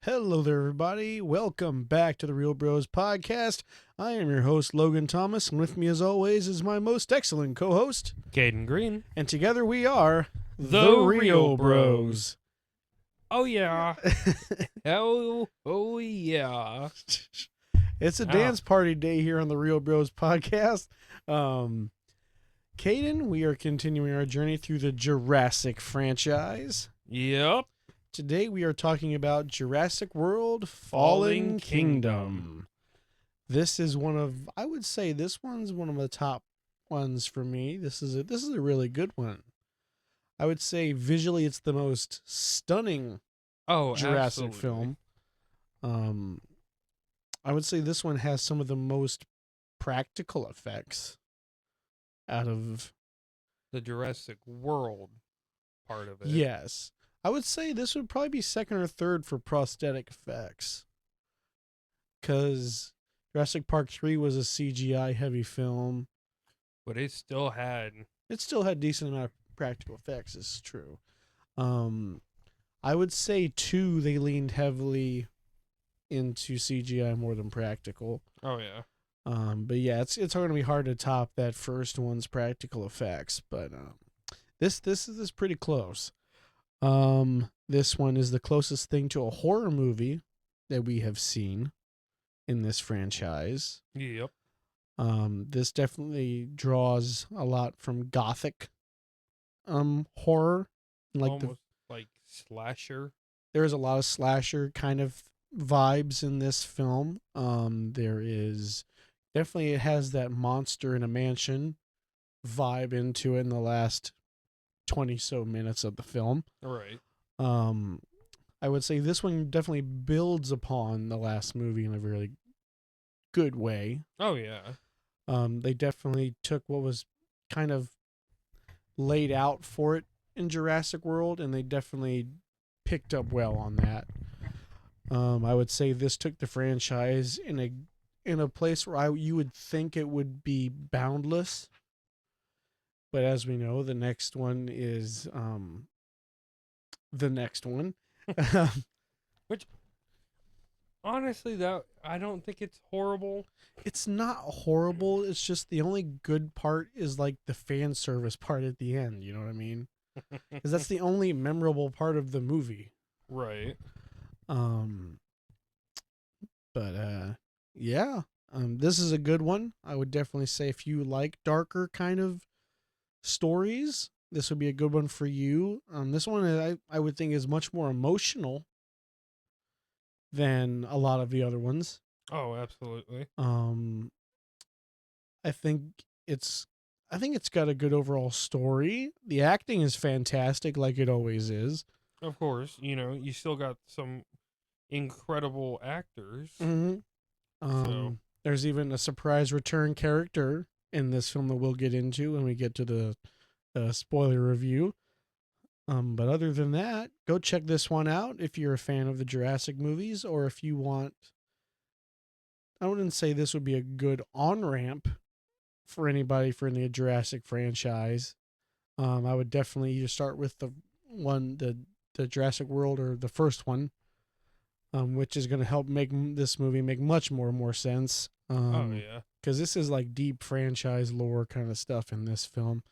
Hello there, everybody. Welcome back to the Real Bros Podcast. I am your host, Logan Thomas, and with me, as always, is my most excellent co-host, Caden Green. and together we are The Real Bros. Oh yeah. oh yeah. It's a dance party day here on the Real Bros Podcast. Caden, we are continuing our journey through the Jurassic franchise. Yep. Today we are talking about Jurassic World Fallen Kingdom. This is I would say this one's one of the top ones for me. This is a really good one. I would say visually it's the most stunning Jurassic absolutely. film. I would say this one has some of the most practical effects out of The Jurassic World part of it. Yes. I would say this would probably be second or third for prosthetic effects. Because Jurassic Park 3 was a CGI heavy film. But it still had Decent amount of practical effects, this is true. I would say 2, they leaned heavily into CGI more than practical. Oh yeah. But yeah, it's going to be hard to top that first one's practical effects. But this is pretty close. This one is the closest thing to a horror movie that we have seen in this franchise. Yep. This definitely draws a lot from gothic horror, Almost like slasher. There's a lot of slasher kind of vibes in this film. There is definitely, it has that monster in a mansion vibe into it in the last 20 so minutes of the film. Right. I would say this one definitely builds upon the last movie in a really good way. Oh yeah. They definitely took what was kind of laid out for it in Jurassic World, and they definitely picked up well on that. I would say this took the franchise in a place where you would think it would be boundless. But as we know, the next one is the next one. Which honestly, that I don't think it's horrible. It's not horrible. It's just the only good part is like the fan service part at the end. You know what I mean? Because that's the only memorable part of the movie. Right. But yeah. This is a good one. I would definitely say if you like darker kind of stories, this would be a good one for you. This one I would think is much more emotional than a lot of the other ones. Oh, absolutely. I think it's got a good overall story. The acting is fantastic, like it always is. Of course, you still got some incredible actors. Mm-hmm. There's even a surprise return character in this film that we'll get into when we get to the spoiler review. But other than that, go check this one out if you're a fan of the Jurassic movies, or if you want. I wouldn't say this would be a good on-ramp for anybody for the Jurassic franchise. I would definitely either start with the Jurassic World, or the first one, which is going to help make this movie make much more sense. Oh yeah, because this is like deep franchise lore kind of stuff in this film.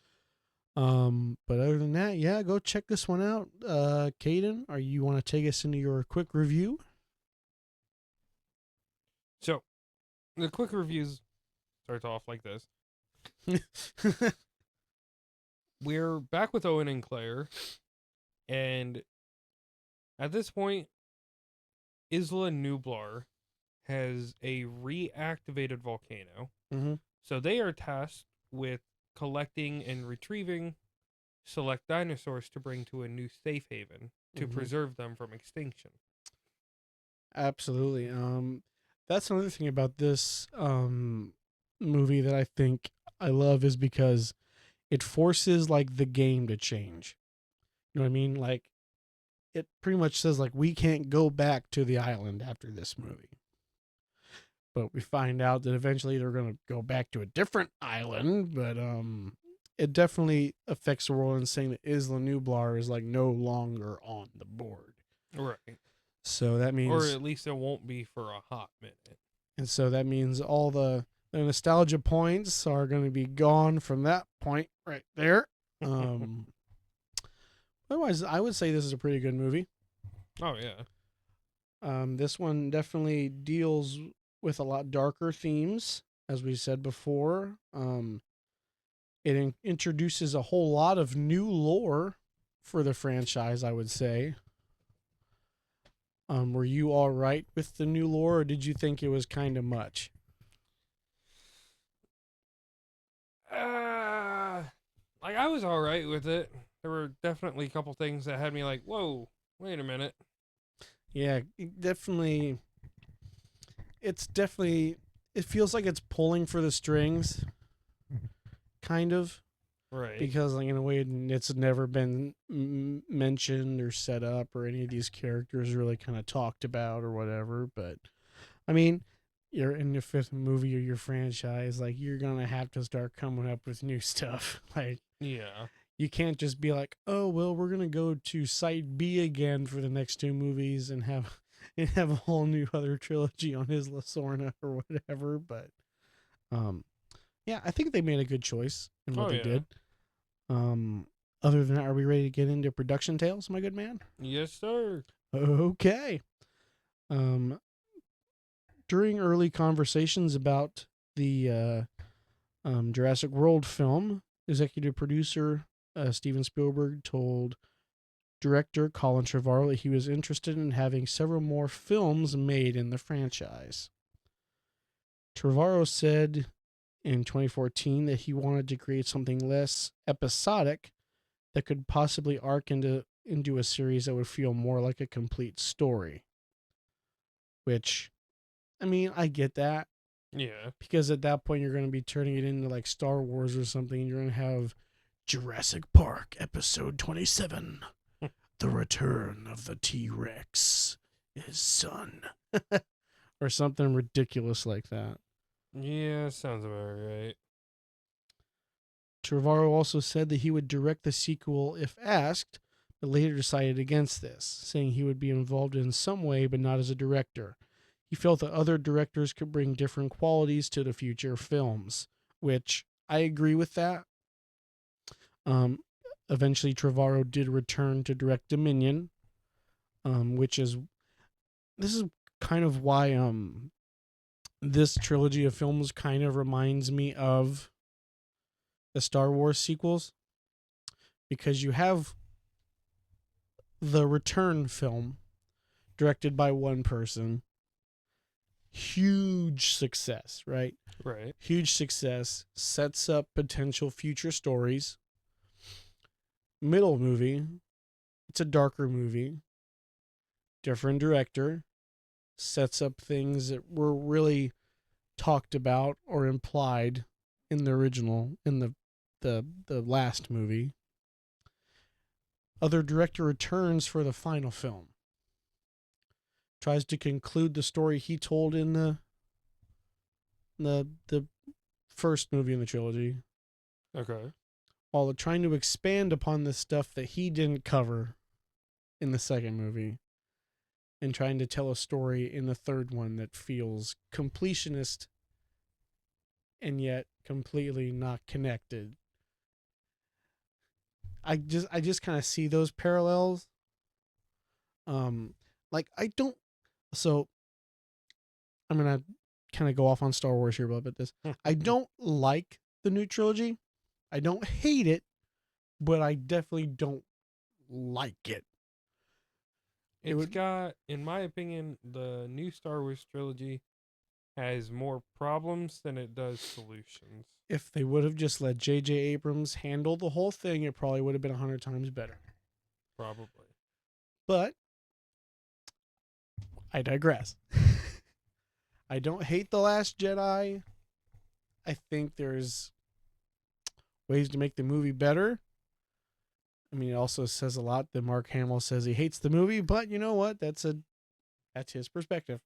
But other than that, yeah, go check this one out. Caden, you want to take us into your quick review? So, the quick reviews starts off like this. We're back with Owen and Claire, and at this point, Isla Nublar has a reactivated volcano. Mm-hmm. So they are tasked with collecting and retrieving select dinosaurs to bring to a new safe haven to preserve them from extinction. Absolutely. That's another thing about this movie that I think I love, is because it forces like the game to change. You know what I mean? Like, it pretty much says like we can't go back to the island after this movie. But we find out that eventually they're going to go back to a different island, but it definitely affects the world in saying that Isla Nublar is like no longer on the board. Right. So that Or means, at least it won't be for a hot minute. and so that means all the nostalgia points are going to be gone from that point right there. Um, Otherwise, I would say this is a pretty good movie. Oh, yeah. This one definitely deals with a lot darker themes, as we said before. It introduces a whole lot of new lore for the franchise, I would say. Were you all right with the new lore, or did you think it was kind of much? Uh, like, I was all right with it. There were definitely a couple things that had me like, whoa, wait a minute. Yeah, it's definitely, it feels like it's pulling for the strings, kind of. Right. Because like in a way it's never been mentioned or set up or any of these characters really kind of talked about or whatever. But I mean, you're in the fifth movie of your franchise, like you're gonna have to start coming up with new stuff. Like Yeah. you can't just be like, oh well, we're gonna go to site B again for the next two movies and have and have a whole new other trilogy on Isla Sorna or whatever. But um yeah, I think they made a good choice in what Oh, they yeah. did. Um, Other than that, are we ready to get into production tales, my good man? Yes, sir. Okay. Um, During early conversations about the Jurassic World film, executive producer Steven Spielberg told director Colin Trevorrow that he was interested in having several more films made in the franchise. Trevorrow said in 2014 that he wanted to create something less episodic that could possibly arc into a series that would feel more like a complete story. Which, I mean, I get that Yeah. because at that point you're going to be turning it into like Star Wars or something. You're going to have Jurassic Park Episode 27, The Return of the T Rex, his son, or something ridiculous like that. Yeah, sounds about right. Trevorrow also said that he would direct the sequel if asked, but later decided against this, saying he would be involved in some way but not as a director. He felt that other directors could bring different qualities to the future films, which I agree with that. Um, Eventually, Trevorrow did return to direct Dominion, which is this is kind of why this trilogy of films kind of reminds me of the Star Wars sequels because you have the Return film directed by one person. Huge success, right? Right. Huge success, sets up potential future stories. Middle movie, it's a darker movie, different director, sets up things that were really talked about or implied in the original, in the last movie. Other director returns for the final film. Tries to conclude the story he told in the first movie in the trilogy, Okay. while trying to expand upon the stuff that he didn't cover in the second movie, and trying to tell a story in the third one that feels completionist and yet completely not connected. I just kind of see those parallels. Um, like I don't. So I'm gonna kind of go off on Star Wars here a little bit. This I don't like the new trilogy. I don't hate it, but I definitely don't like it. It It's would got, in my opinion, the new Star Wars trilogy has more problems than it does solutions. if they would have just let J.J. Abrams handle the whole thing, it probably would have been 100 times better. Probably. But I digress. I don't hate The Last Jedi. I think there's ways to make the movie better. I mean, it also says a lot that Mark Hamill says he hates the movie, but you know what? That's his perspective.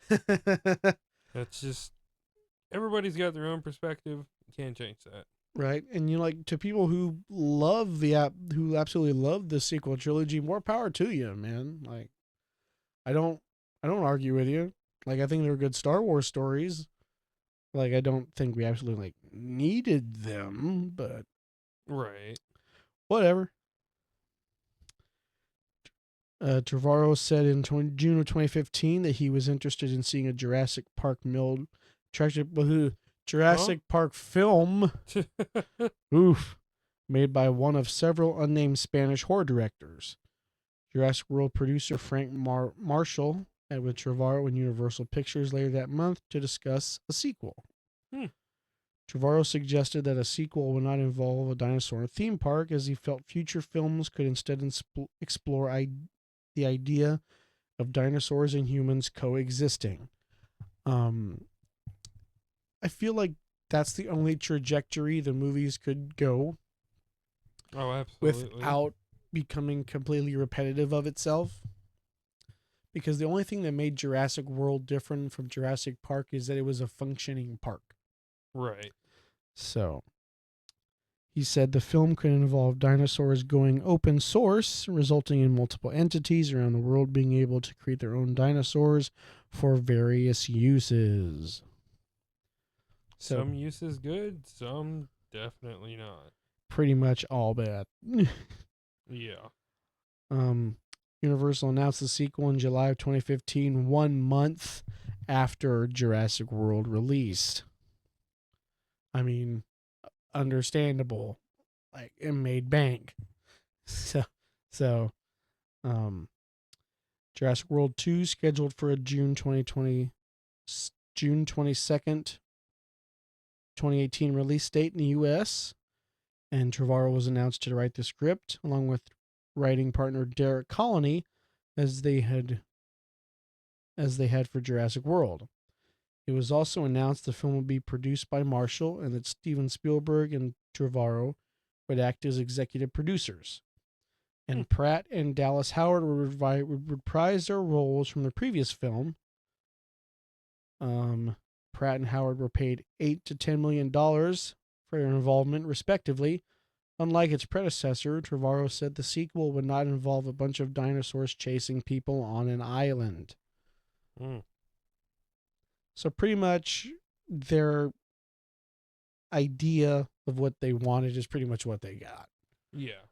That's just, everybody's got their own perspective. You can't change that. Right? And you know, like to people who love who absolutely love the sequel trilogy, more power to you, man. Like I don't argue with you. Like I think they're good Star Wars stories. Like I don't think we absolutely like needed them, but Right. whatever. Trevorrow said in June of 2015 that he was interested in seeing a Huh? Jurassic Park film, oof, made by one of several unnamed Spanish horror directors. Jurassic World producer Frank Marshall met with Trevorrow and Universal Pictures later that month to discuss a sequel. Hmm. Trevorrow suggested that a sequel would not involve a dinosaur theme park, as he felt future films could instead explore the idea of dinosaurs and humans coexisting. Um, I feel like that's the only trajectory the movies could go Oh, absolutely. without becoming completely repetitive of itself. Because the only thing that made Jurassic World different from Jurassic Park is that it was a functioning park. Right. So he said the film could involve dinosaurs going open source, resulting in multiple entities around the world being able to create their own dinosaurs for various uses. So Some use is good, some definitely not. pretty much all bad. Yeah. um, Universal announced the sequel in July of 2015, 1 month after Jurassic World released. I mean, understandable. Like it made bank. So, so, um, Jurassic World 2 scheduled for a June 22nd, 2018 release date in the US. And Trevorrow was announced to write the script along with writing partner Derek Colony as they had for Jurassic World. It was also announced the film would be produced by Marshall and that Steven Spielberg and Trevorrow would act as executive producers. Hmm. And Pratt and Dallas Howard would reprise their roles from the previous film. Pratt and Howard were paid $8 to $10 million for their involvement, respectively. Unlike its predecessor, Trevorrow said the sequel would not involve a bunch of dinosaurs chasing people on an island. Mm. So pretty much their idea of what they wanted is pretty much what they got. Yeah.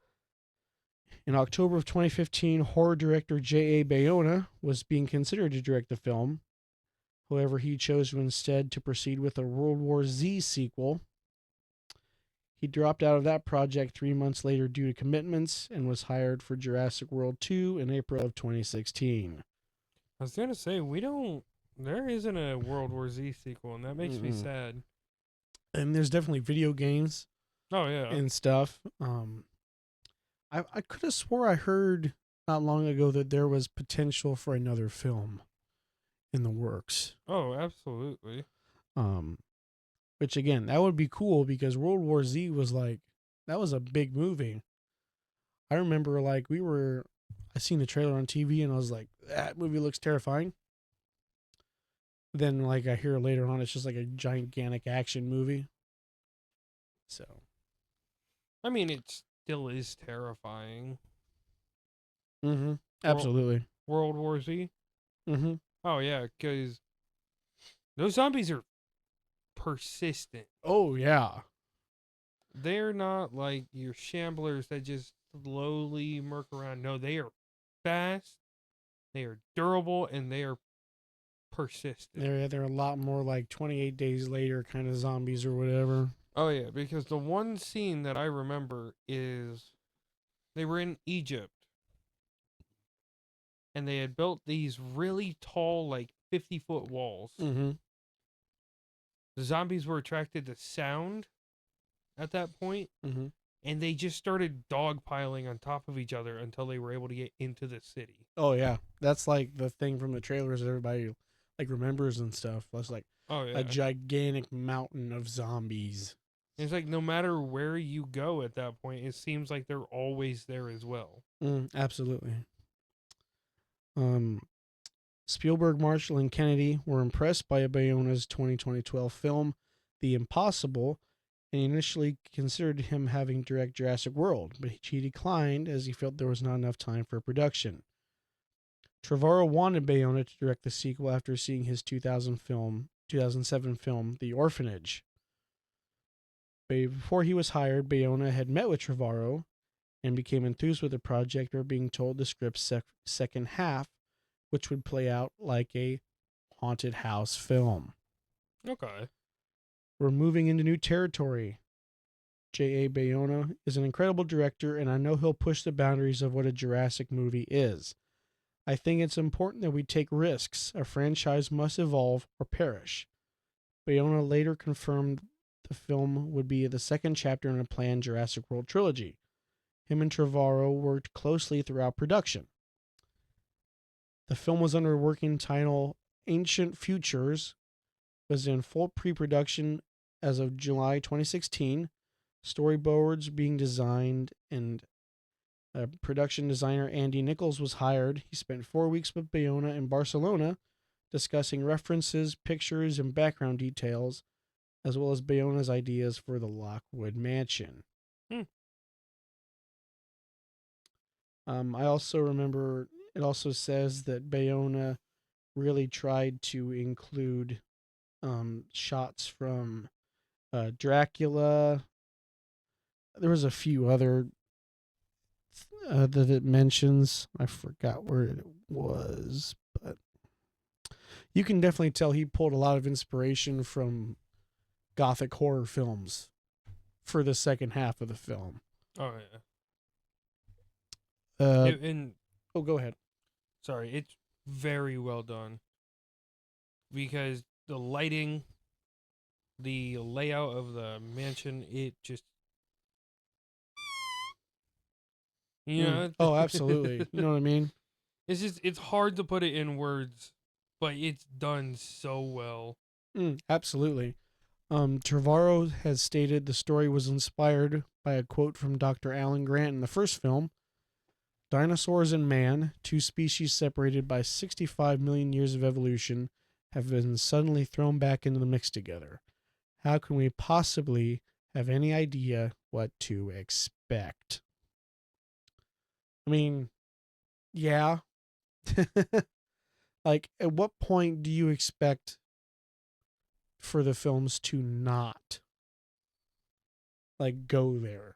In October of 2015, horror director J.A. Bayona was being considered to direct the film. However, he chose instead to proceed with a World War Z sequel. He dropped out of that project 3 months later due to commitments and was hired for Jurassic World 2 in April of 2016. I was gonna say there isn't a World War Z sequel, and that makes me Mm-mm. sad. And there's definitely video games Oh yeah. and stuff. I could have swore I heard not long ago that there was potential for another film in the works. Oh, absolutely. Um, which again, that would be cool because World War Z was like that was a big movie. I remember I seen the trailer on TV and I was like, that movie looks terrifying. Then like I hear later on it's just like a gigantic action movie. So I mean, it still is terrifying. mm-hmm. World Absolutely. World War Z. Mm-hmm. Oh yeah, because those zombies are persistent. Oh yeah. They're not like your shamblers that just slowly murk around. No, they are fast. They are durable, and they are persistent. They're a lot more like 28 days later kind of zombies or whatever. Oh yeah, because the one scene that I remember is they were in Egypt and they had built these really tall, like 50-foot walls. Mm-hmm. The zombies were attracted to sound at that point, Mm-hmm. and they just started dogpiling on top of each other until they were able to get into the city. Oh yeah. That's like the thing from the trailers that everybody like remembers and stuff. That's like Oh a yeah. gigantic mountain of zombies. It's like no matter where you go at that point, it seems like they're always there as well. Absolutely. Um, Spielberg, Marshall, and Kennedy were impressed by Bayona's 2012 film, The Impossible, and initially considered him having direct Jurassic World, but he declined as he felt there was not enough time for production. Trevorrow wanted Bayona to direct the sequel after seeing his 2007 film, The Orphanage. Before he was hired, Bayona had met with Trevorrow and became enthused with the project, or being told the script's second half, which would play out like a haunted house film. Okay. We're moving into new territory. J.A. Bayona is an incredible director, and I know he'll push the boundaries of what a Jurassic movie is. I think it's important that we take risks. A franchise must evolve or perish. Bayona later confirmed the film would be the second chapter in a planned Jurassic World trilogy. Him and Trevorrow worked closely throughout production. The film was under working title Ancient Futures, was in full pre-production as of July 2016. Storyboards being designed, and production designer Andy Nichols was hired. He spent 4 weeks with Bayona in Barcelona discussing references, pictures, and background details, as well as Bayona's ideas for the Lockwood Mansion. I also remember it also says that Bayona really tried to include shots from Dracula. There was a few other that it mentions. I forgot where it was, but you can definitely tell he pulled a lot of inspiration from gothic horror films for the second half of the film. Oh yeah. And go ahead. Sorry, it's very well done because the lighting, the layout of the mansion, it just Oh, absolutely. You know what I mean? It's hard to put it in words, but it's done so well. Absolutely. Trevorrow has stated the story was inspired by a quote from Dr. Alan Grant in the first film. Dinosaurs and man, two species separated by 65 million years of evolution, have been suddenly thrown back into the mix together. How can we possibly have any idea what to expect? I mean, yeah. Like, at what point do you expect for the films to not, like, go there?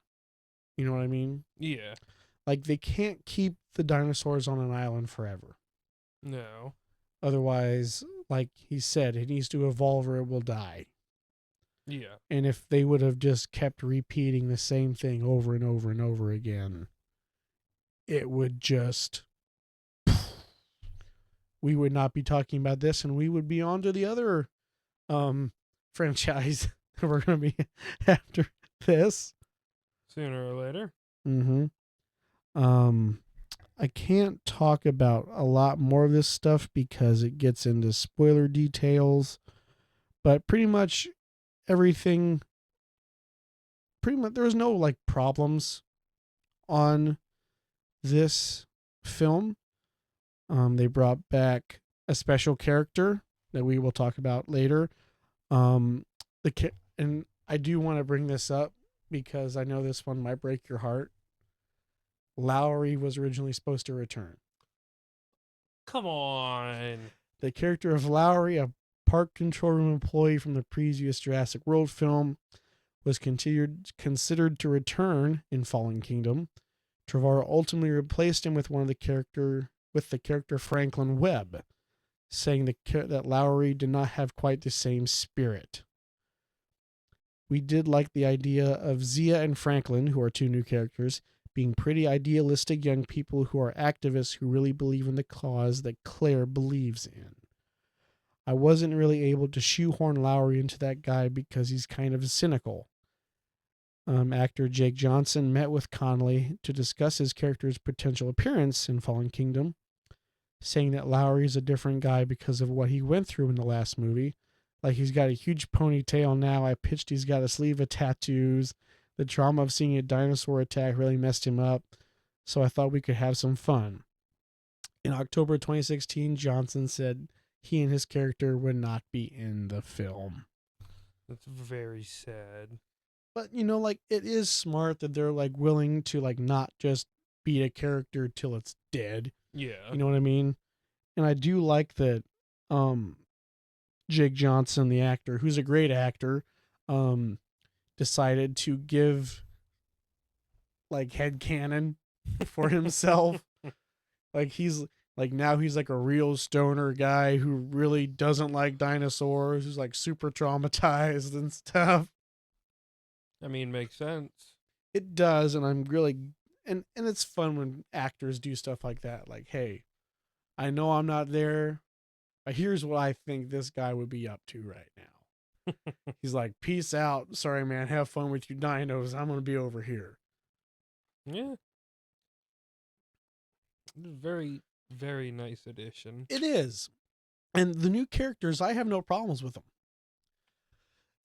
You know what I mean? Yeah. Like, they can't keep the dinosaurs on an island forever. No. Otherwise, like he said, it needs to evolve or it will die. Yeah. And if they would have just kept repeating the same thing over and over and over again, it would just, we would not be talking about this, and we would be on to the other franchise that we're going to be after this. Sooner or later. I can't talk about a lot more of this stuff because it gets into spoiler details, but pretty much everything, there was no like problems on this film. They brought back a special character that we will talk about later. And I do want to bring this up because I know this one might break your heart. Lowry was originally supposed to return. Come on. The character of Lowry, a park control room employee from the previous Jurassic World film, was considered to return in Fallen Kingdom. Trevorrow ultimately replaced him with the character Franklin Webb, saying that Lowry did not have quite the same spirit. We did like the idea of Zia and Franklin, who are two new characters, being pretty idealistic young people who are activists who really believe in the cause that Claire believes in. I wasn't really able to shoehorn Lowry into that guy because he's kind of cynical. Actor Jake Johnson met with Connolly to discuss his character's potential appearance in Fallen Kingdom, saying that Lowry is a different guy because of what he went through in the last movie. Like, he's got a huge ponytail now. I pitched he's got a sleeve of tattoos. The trauma of seeing a dinosaur attack really messed him up, so I thought we could have some fun. In October 2016, Johnson said he and his character would not be in the film. That's very sad. But, like, it is smart that they're, like, willing to, like, not just beat a character till it's dead. Yeah. You know what I mean? And I do like that Jake Johnson, the actor, who's a great actor, decided to give like headcanon for himself. Like now he's like a real stoner guy who really doesn't like dinosaurs, who's like super traumatized and stuff. I mean, makes sense. It does, and I'm really and it's fun when actors do stuff like that. Like, hey, I know I'm not there, but here's what I think this guy would be up to right now. He's like, peace out. Sorry, man. Have fun with you dinos. I'm gonna be over here. Yeah. Very, very nice addition. It is. And the new characters, I have no problems with them.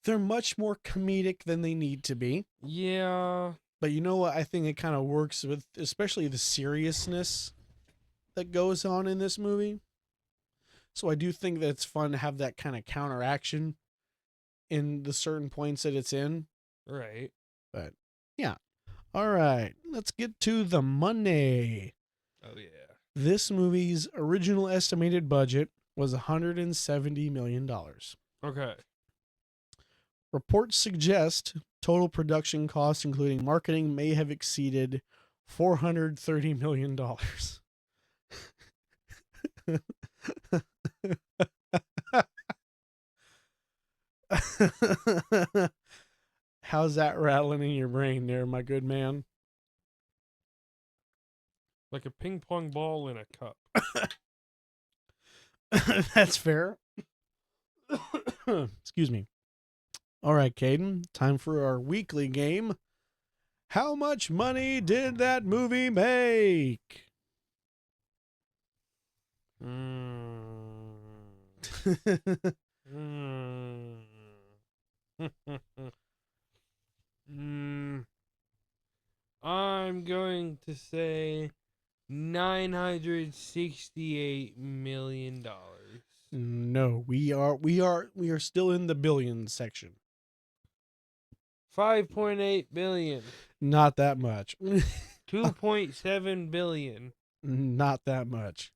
They're much more comedic than they need to be. Yeah. But you know what? I think it kind of works with, especially the seriousness that goes on in this movie. So I do think that it's fun to have that kind of counteraction in the certain points that it's in. Right. But yeah. All right. Let's get to the money. Oh, yeah. This movie's original estimated budget was $170 million. Okay. Reports suggest total production costs, including marketing, may have exceeded $430 million. How's that rattling in your brain there, my good man? Like a ping pong ball in a cup. That's fair. Excuse me. All right, Caden, time for our weekly game. How much money did that movie make? I'm going to say $968 million. No, we are still in the billions section. 5.8 billion. Not that much. 2.7 billion. Not that much.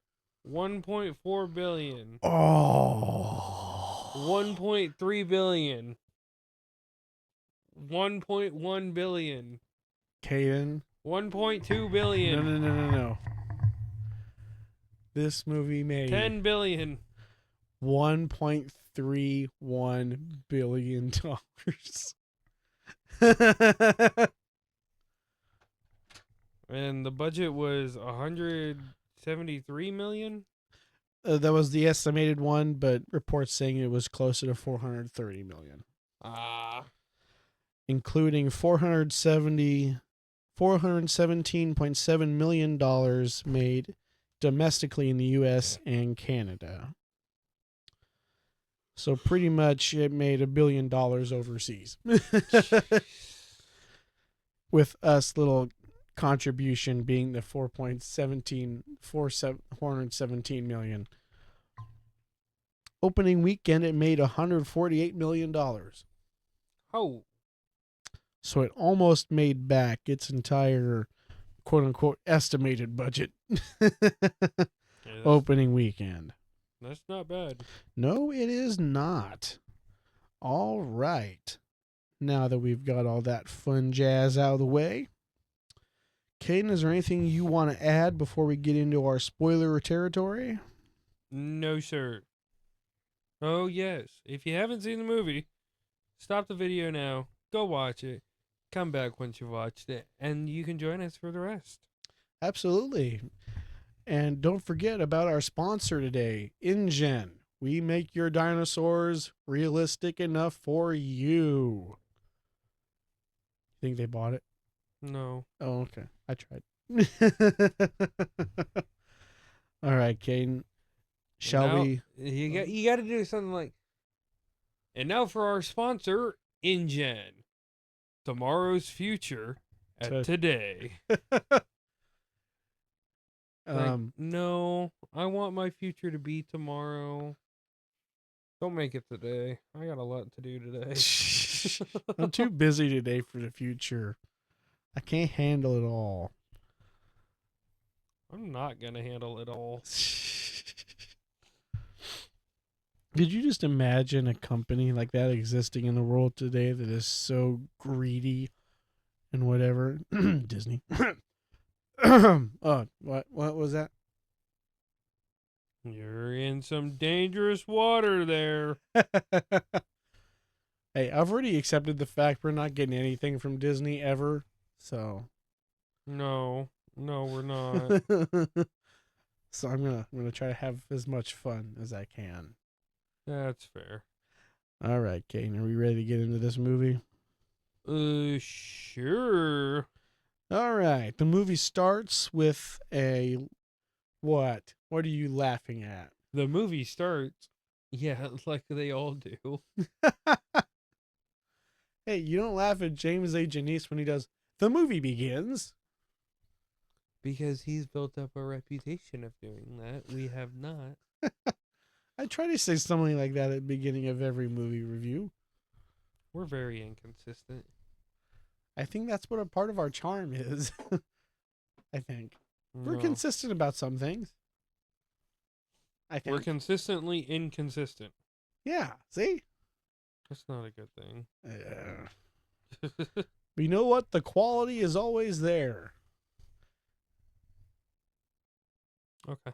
1.4 billion. Oh. 1.3 billion. 1.1 billion. Caden. 1.2 billion. No. This movie made 10 billion. $1.31 billion. And the budget was 173 million. That was the estimated one, but reports saying it was closer to 430 million. Including $417.7 million made domestically in the US and Canada. So pretty much it made $1 billion overseas. With us little contribution being the 417 million. Opening weekend it made $148 million. Oh. So it almost made back its entire quote unquote estimated budget. Opening weekend. That's not bad. No, it is not. All right. Now that we've got all that fun jazz out of the way, Caden, is there anything you want to add before we get into our spoiler territory? No, sir. Oh, yes. If you haven't seen the movie, stop the video now. Go watch it. Come back once you've watched it, and you can join us for the rest. Absolutely. And don't forget about our sponsor today, InGen. We make your dinosaurs realistic enough for you. Think they bought it? No. Oh, okay. I tried. All right, Caden. Shall we? You got to do something like. And now for our sponsor, InGen. Tomorrow's future at today. No, I want my future to be tomorrow. Don't make it today. I got a lot to do today. I'm too busy today for the future. I can't handle it all. I'm not going to handle it all. Could you just imagine a company like that existing in the world today that is so greedy and whatever? Disney. What was that? You're in some dangerous water there. Hey, I've already accepted the fact we're not getting anything from Disney ever, so No, we're not. so I'm gonna try to have as much fun as I can. That's fair. All right, Kane, are we ready to get into this movie? Sure. All right, the movie starts with a what? What are you laughing at? The movie starts. Yeah, like they all do. Hey, you don't laugh at James A. Janice when he does the movie begins. Because he's built up a reputation of doing that. We have not. I try to say something like that at the beginning of every movie review. We're very inconsistent. I think that's what a part of our charm is. I think. We're No. consistent about some things. I think. We're consistently inconsistent. Yeah, see? That's not a good thing. But you know what? The quality is always there. Okay.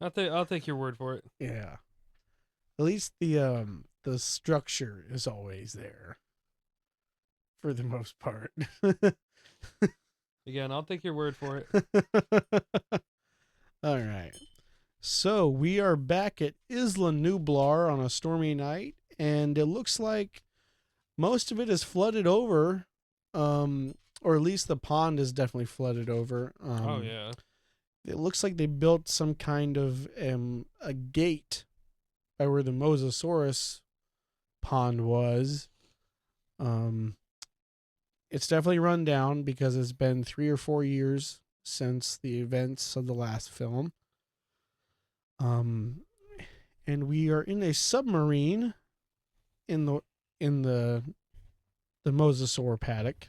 I'll take your word for it. Yeah. At least the structure is always there. For the most part. Again, I'll take your word for it. All right. So we are back at Isla Nublar on a stormy night, and it looks like most of it is flooded over, or at least the pond is definitely flooded over. Oh yeah. It looks like they built some kind of a gate by where the Mosasaurus pond was. It's definitely run down because it's been 3 or 4 years since the events of the last film. And we are in a submarine in the Mosasaur paddock.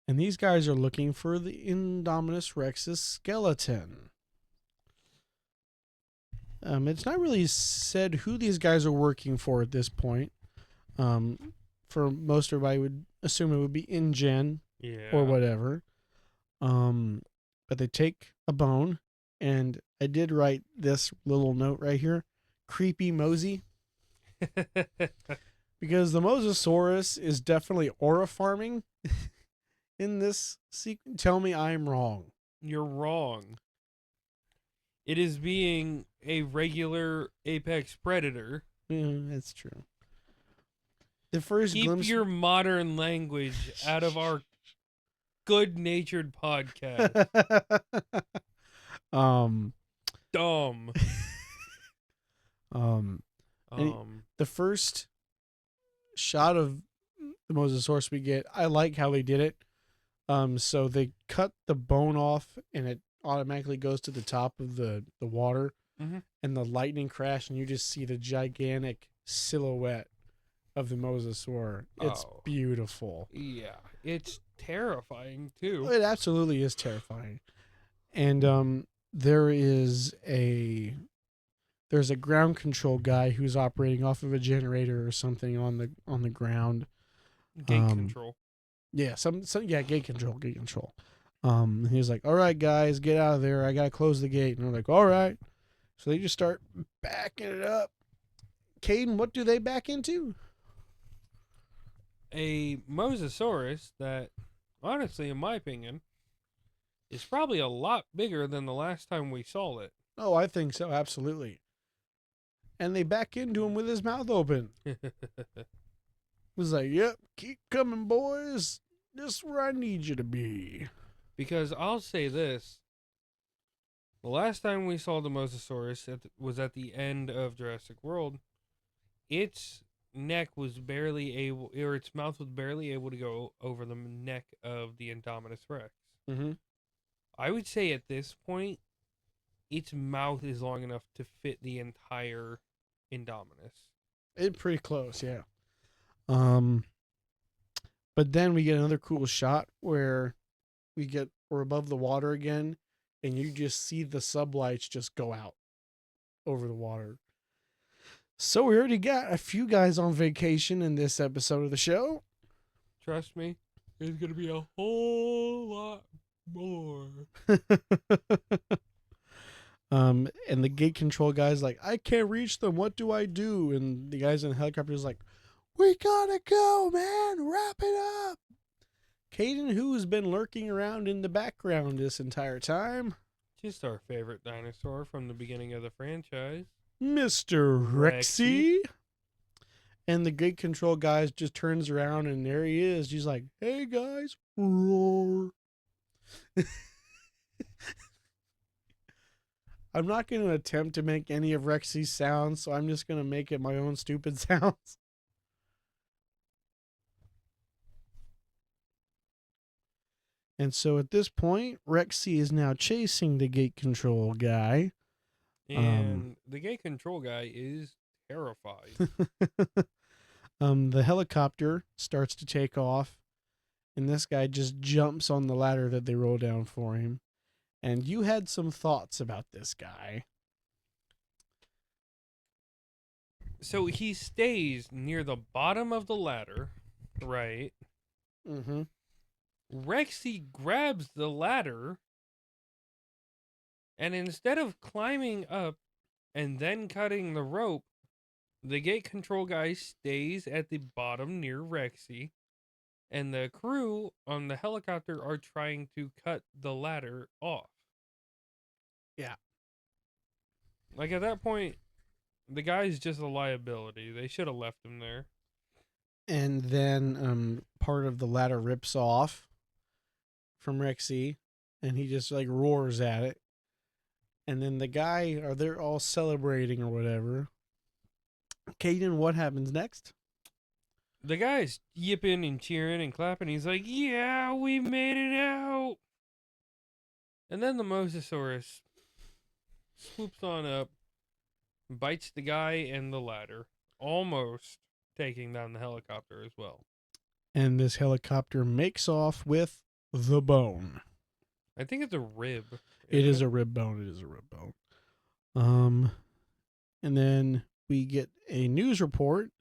And these guys are looking for the Indominus Rex's skeleton. It's not really said who these guys are working for at this point. For most everybody would assume it would be InGen or whatever. But they take a bone, and I did write this little note right here. Creepy Mosey. Because the Mosasaurus is definitely aura farming in this sequence. Tell me I'm wrong. You're wrong. It is being a regular apex predator. That's true. The first Keep glimpse. your modern language out of our good-natured podcast. Dumb. The first shot of the Mosasaurus we get, I like how they did it. So they cut the bone off, and it automatically goes to the top of the water, and the lightning crash, and you just see the gigantic silhouette of the Mosasaur. It's beautiful. Yeah, it's terrifying too. It absolutely is terrifying. And there's a ground control guy who's operating off of a generator or something on the ground. Gate control. Yeah, gate control. He was like, "All right, guys, get out of there. I gotta close the gate." And they're like, "All right." So they just start backing it up. Caden, what do they back into? A Mosasaurus that, honestly, in my opinion, is probably a lot bigger than the last time we saw it. Oh, I think so, absolutely. And they back into him with his mouth open. Was like, "Yep, keep coming, boys. This is where I need you to be." Because I'll say this. The last time we saw the Mosasaurus was at the end of Jurassic World. Its neck was barely able, or its mouth was barely able to go over the neck of the Indominus Rex. Mm-hmm. I would say at this point, its mouth is long enough to fit the entire Indominus. It's pretty close, yeah. But then we get another cool shot where we're above the water again, and you just see the sublights just go out over the water. So we already got a few guys on vacation in this episode of the show. Trust me, there's gonna be a whole lot more. And the gate control guy's like, I can't reach them. What do I do? And the guys in the helicopter is like, we gotta go, man. Wrap it up. Caden, who's been lurking around in the background this entire time, Just our favorite dinosaur from the beginning of the franchise. Mr. Rexy. Rexy. And the gate control guys just turns around and there he is. He's like, hey guys, roar. I'm not going to attempt to make any of Rexy's sounds, so I'm just going to make it my own stupid sounds. And so at this point, Rexy is now chasing the gate control guy. And the gate control guy is terrified. The helicopter starts to take off, and this guy just jumps on the ladder that they roll down for him. And you had some thoughts about this guy. So he stays near the bottom of the ladder, right? Mm-hmm. Rexy grabs the ladder, and instead of climbing up and then cutting the rope, the gate control guy stays at the bottom near Rexy, and the crew on the helicopter are trying to cut the ladder off. Yeah. Like at that point, the guy's just a liability. They should have left him there. And then part of the ladder rips off from Rexy, and he just like roars at it. And then the guy, or they're all celebrating or whatever. Caden, what happens next? The guy's yipping and cheering and clapping. He's like, yeah, we made it out. And then the Mosasaurus swoops on up, bites the guy and the ladder, almost taking down the helicopter as well. And this helicopter makes off with the bone. I think it's a rib. It is a rib bone. It is a rib bone. And then we get a news report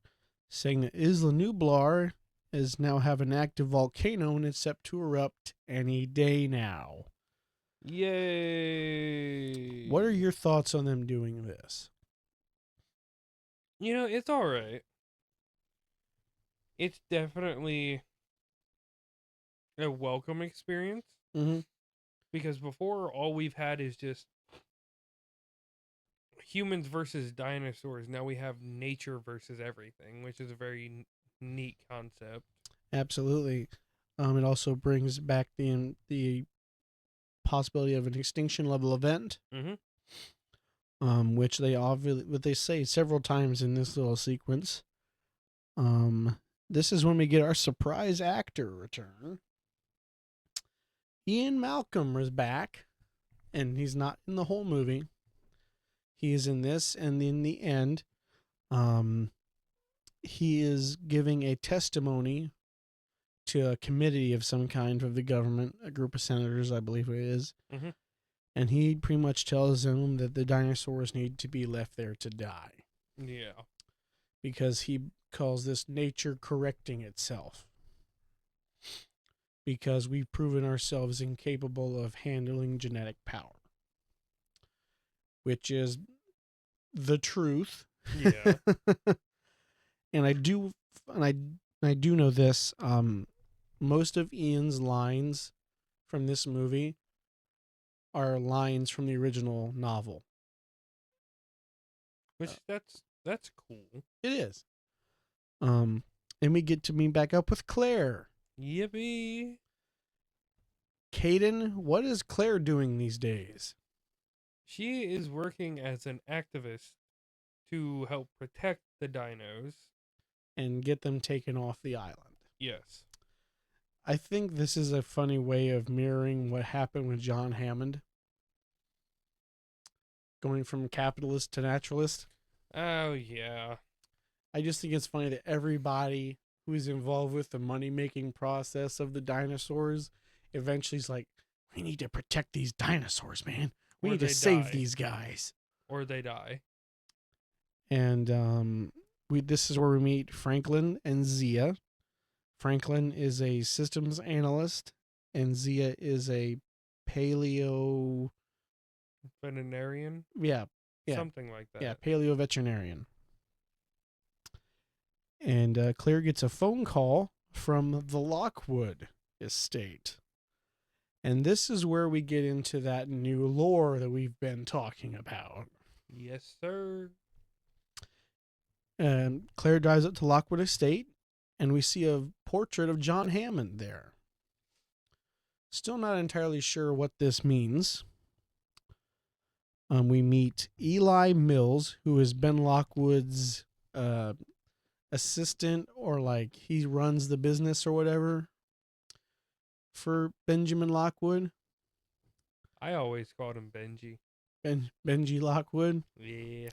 saying that Isla Nublar is now have an active volcano and it's set to erupt any day now. Yay. What are your thoughts on them doing this? You know, it's all right. It's definitely a welcome experience. Mm-hmm. Because before, all we've had is just humans versus dinosaurs. Now we have nature versus everything, which is a very neat concept. Absolutely. It also brings back the possibility of an extinction level event, which they say several times in this little sequence. This is when we get our surprise actor return. Ian Malcolm is back, and he's not in the whole movie. He is in this, and in the end, he is giving a testimony to a committee of some kind of the government, a group of senators, I believe it is. Mm-hmm. And he pretty much tells them that the dinosaurs need to be left there to die. Yeah. Because he calls this nature correcting itself. Because we've proven ourselves incapable of handling genetic power. Which is the truth. Yeah. And I do know this. Most of Ian's lines from this movie are lines from the original novel. Which that's cool. It is. And we get to meet back up with Claire. Yippee. Caden, what is Claire doing these days? She is working as an activist to help protect the dinos. And get them taken off the island. Yes. I think this is a funny way of mirroring what happened with John Hammond. Going from capitalist to naturalist. Oh, yeah. I just think it's funny that everybody who is involved with the money-making process of the dinosaurs eventually is like, we need to protect these dinosaurs, man. We need to save these guys. Or they die. And this is where we meet Franklin and Zia. Franklin is a systems analyst, and Zia is a paleo. Veterinarian, Yeah, yeah, something like yeah, that. paleo veterinarian. And Claire gets a phone call from the Lockwood estate. And this is where we get into that new lore that we've been talking about. Yes, sir. And Claire drives up to Lockwood Estate, and we see a portrait of John Hammond there. Still not entirely sure what this means. We meet Eli Mills, who is Ben Lockwood's uh, assistant, or like he runs the business or whatever for Benjamin Lockwood. I always called him Benji. Benji Lockwood. Yeah.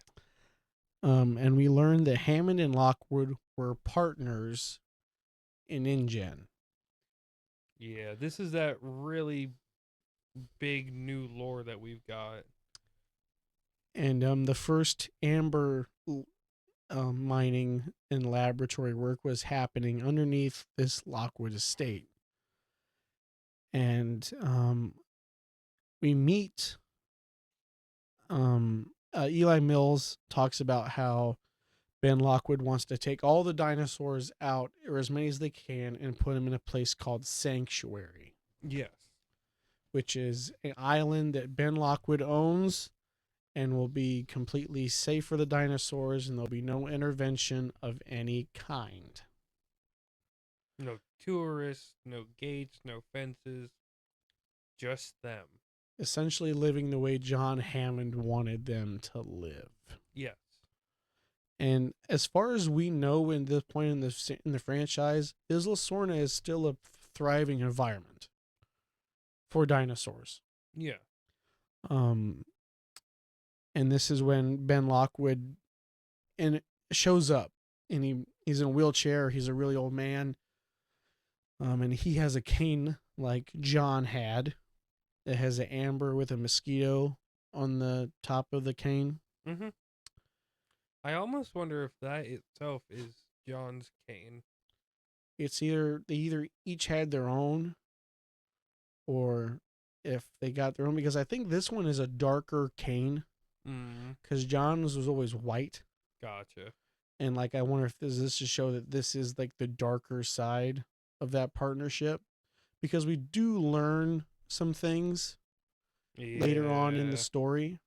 And we learned that Hammond and Lockwood were partners in InGen. Yeah, this is that really big new lore that we've got. And the first amber mining and laboratory work was happening underneath this Lockwood estate. And we meet Eli Mills talks about how Ben Lockwood wants to take all the dinosaurs out, or as many as they can, and put them in a place called Sanctuary, Yes. which is an island that Ben Lockwood owns and will be completely safe for the dinosaurs, and there'll be no intervention of any kind. No tourists, no gates, no fences, just them. Essentially living the way John Hammond wanted them to live. Yes. And as far as we know, in this point in the franchise, Isla Sorna is still a thriving environment for dinosaurs. Yeah. And this is when Ben Lockwood shows up, and he's in a wheelchair. He's a really old man, and he has a cane like John had. It has an amber with a mosquito on the top of the cane. Mm-hmm. I almost wonder if that itself is John's cane. It's they either each had their own, or if they got their own, because I think this one is a darker cane. Because John's was always white. Gotcha. And like, I wonder if this to show that this is like the darker side of that partnership, because we do learn some things later on in the story.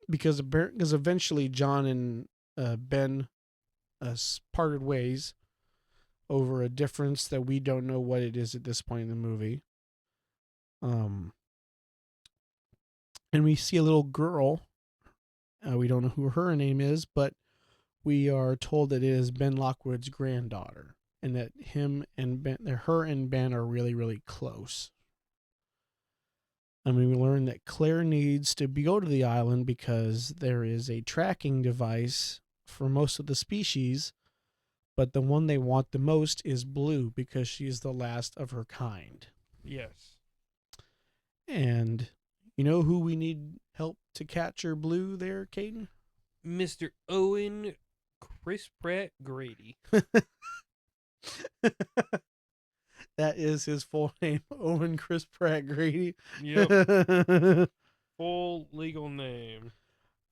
Because eventually John and Ben parted ways over a difference that we don't know what it is at this point in the movie. And we see a little girl. We don't know who her name is, but we are told that it is Ben Lockwood's granddaughter, and that her and Ben are really, really close. I mean, we learn that Claire needs to go to the island because there is a tracking device for most of the species, but the one they want the most is Blue because she's the last of her kind. Yes. And you know who we need help to capture Blue there, Caden? Mr. Owen Chris Pratt Grady. That is his full name, Owen Chris Pratt Grady. Yep. Full legal name.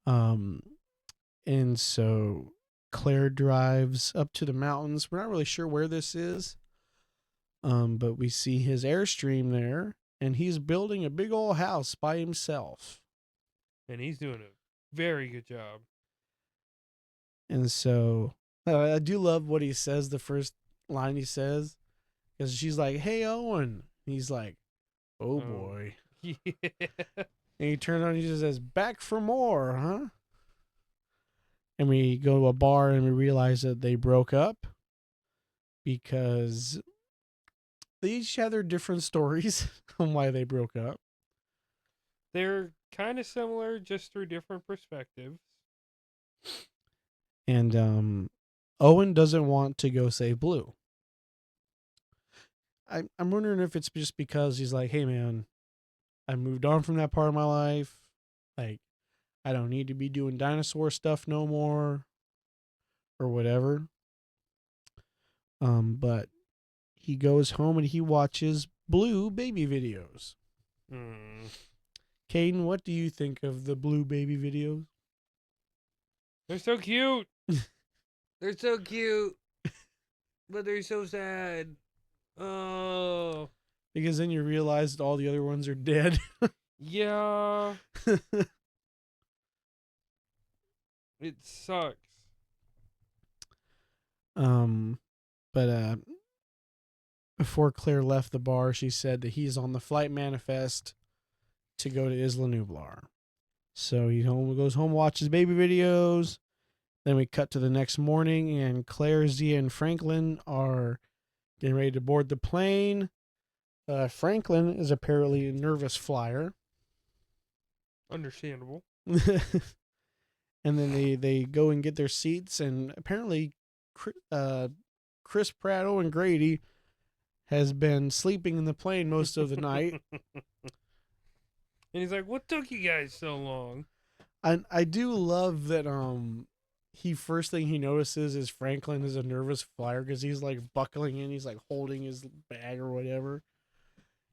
And so Claire drives up to the mountains. We're not really sure where this is. But we see his Airstream there, and he's building a big old house by himself. And he's doing a very good job. And so I do love what he says, the first line he says, because she's like, "Hey, Owen." He's like, "Oh, boy." Yeah. And he turns on and he just says, "Back for more, huh?" And we go to a bar and we realize that they broke up because they each had their different stories on why they broke up. They're kind of similar, just through different perspectives. And Owen doesn't want to go save Blue. I'm wondering if it's just because he's like, "Hey, man, I moved on from that part of my life. Like, I don't need to be doing dinosaur stuff no more or whatever. But he goes home and he watches Blue baby videos. Hmm. Caden, what do you think of the Blue baby videos? They're so cute. They're so cute. But they're so sad. Oh. Because then you realize that all the other ones are dead. Yeah. It sucks. But before Claire left the bar, she said that he's on the flight manifest to go to Isla Nublar. So he goes home, watches baby videos. Then we cut to the next morning, and Claire, Zia, and Franklin are getting ready to board the plane. Franklin is apparently a nervous flyer. Understandable. And then they go and get their seats, and apparently Chris Pratt and Grady has been sleeping in the plane most of the night. And he's like, "What took you guys so long?" I do love that he first thing he notices is Franklin is a nervous flyer because he's like buckling in, he's like holding his bag or whatever.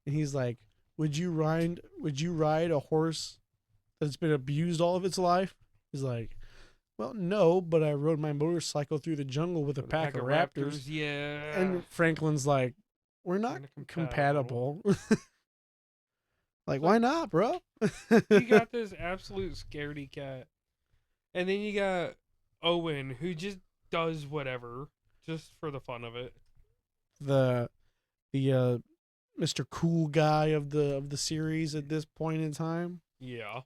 And he's like, Would you ride a horse that's been abused all of its life? He's like, well, no, but I rode my motorcycle through the jungle with a pack of raptors. Yeah. And Franklin's like, we're not compatible. Like, why not, bro? You got this absolute scaredy cat. And then you got Owen, who just does whatever, just for the fun of it. The Mr. Cool guy of the series at this point in time. Yeah.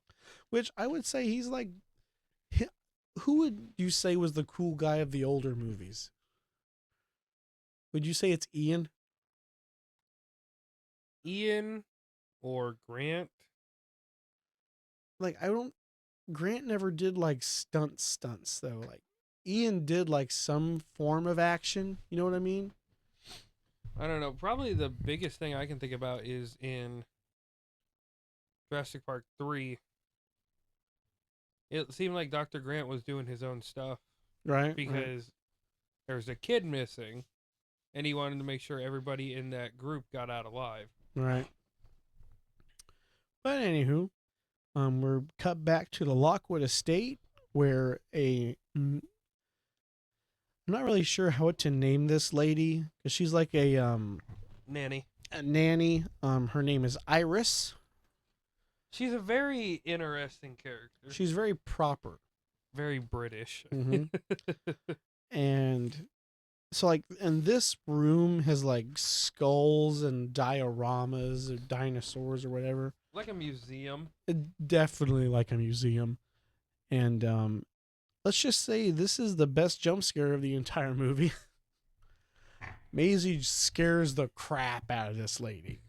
Which I would say he's like, who would you say was the cool guy of the older movies? Would you say it's Ian? Ian or Grant? Like, Grant never did like stunts though. Like, Ian did like some form of action. You know what I mean? I don't know. Probably the biggest thing I can think about is in Jurassic Park 3. It seemed like Dr. Grant was doing his own stuff. Right. Because there was a kid missing, and he wanted to make sure everybody in that group got out alive. Right. But anywho, we're cut back to the Lockwood estate where I'm not really sure how to name this lady because she's like a Nanny. A nanny. Her name is Iris. She's a very interesting character. She's very proper. Very British. Mm-hmm. And so, like, and this room has like skulls and dioramas of dinosaurs or whatever. Like a museum. Definitely like a museum. And let's just say this is the best jump scare of the entire movie. Maisie scares the crap out of this lady.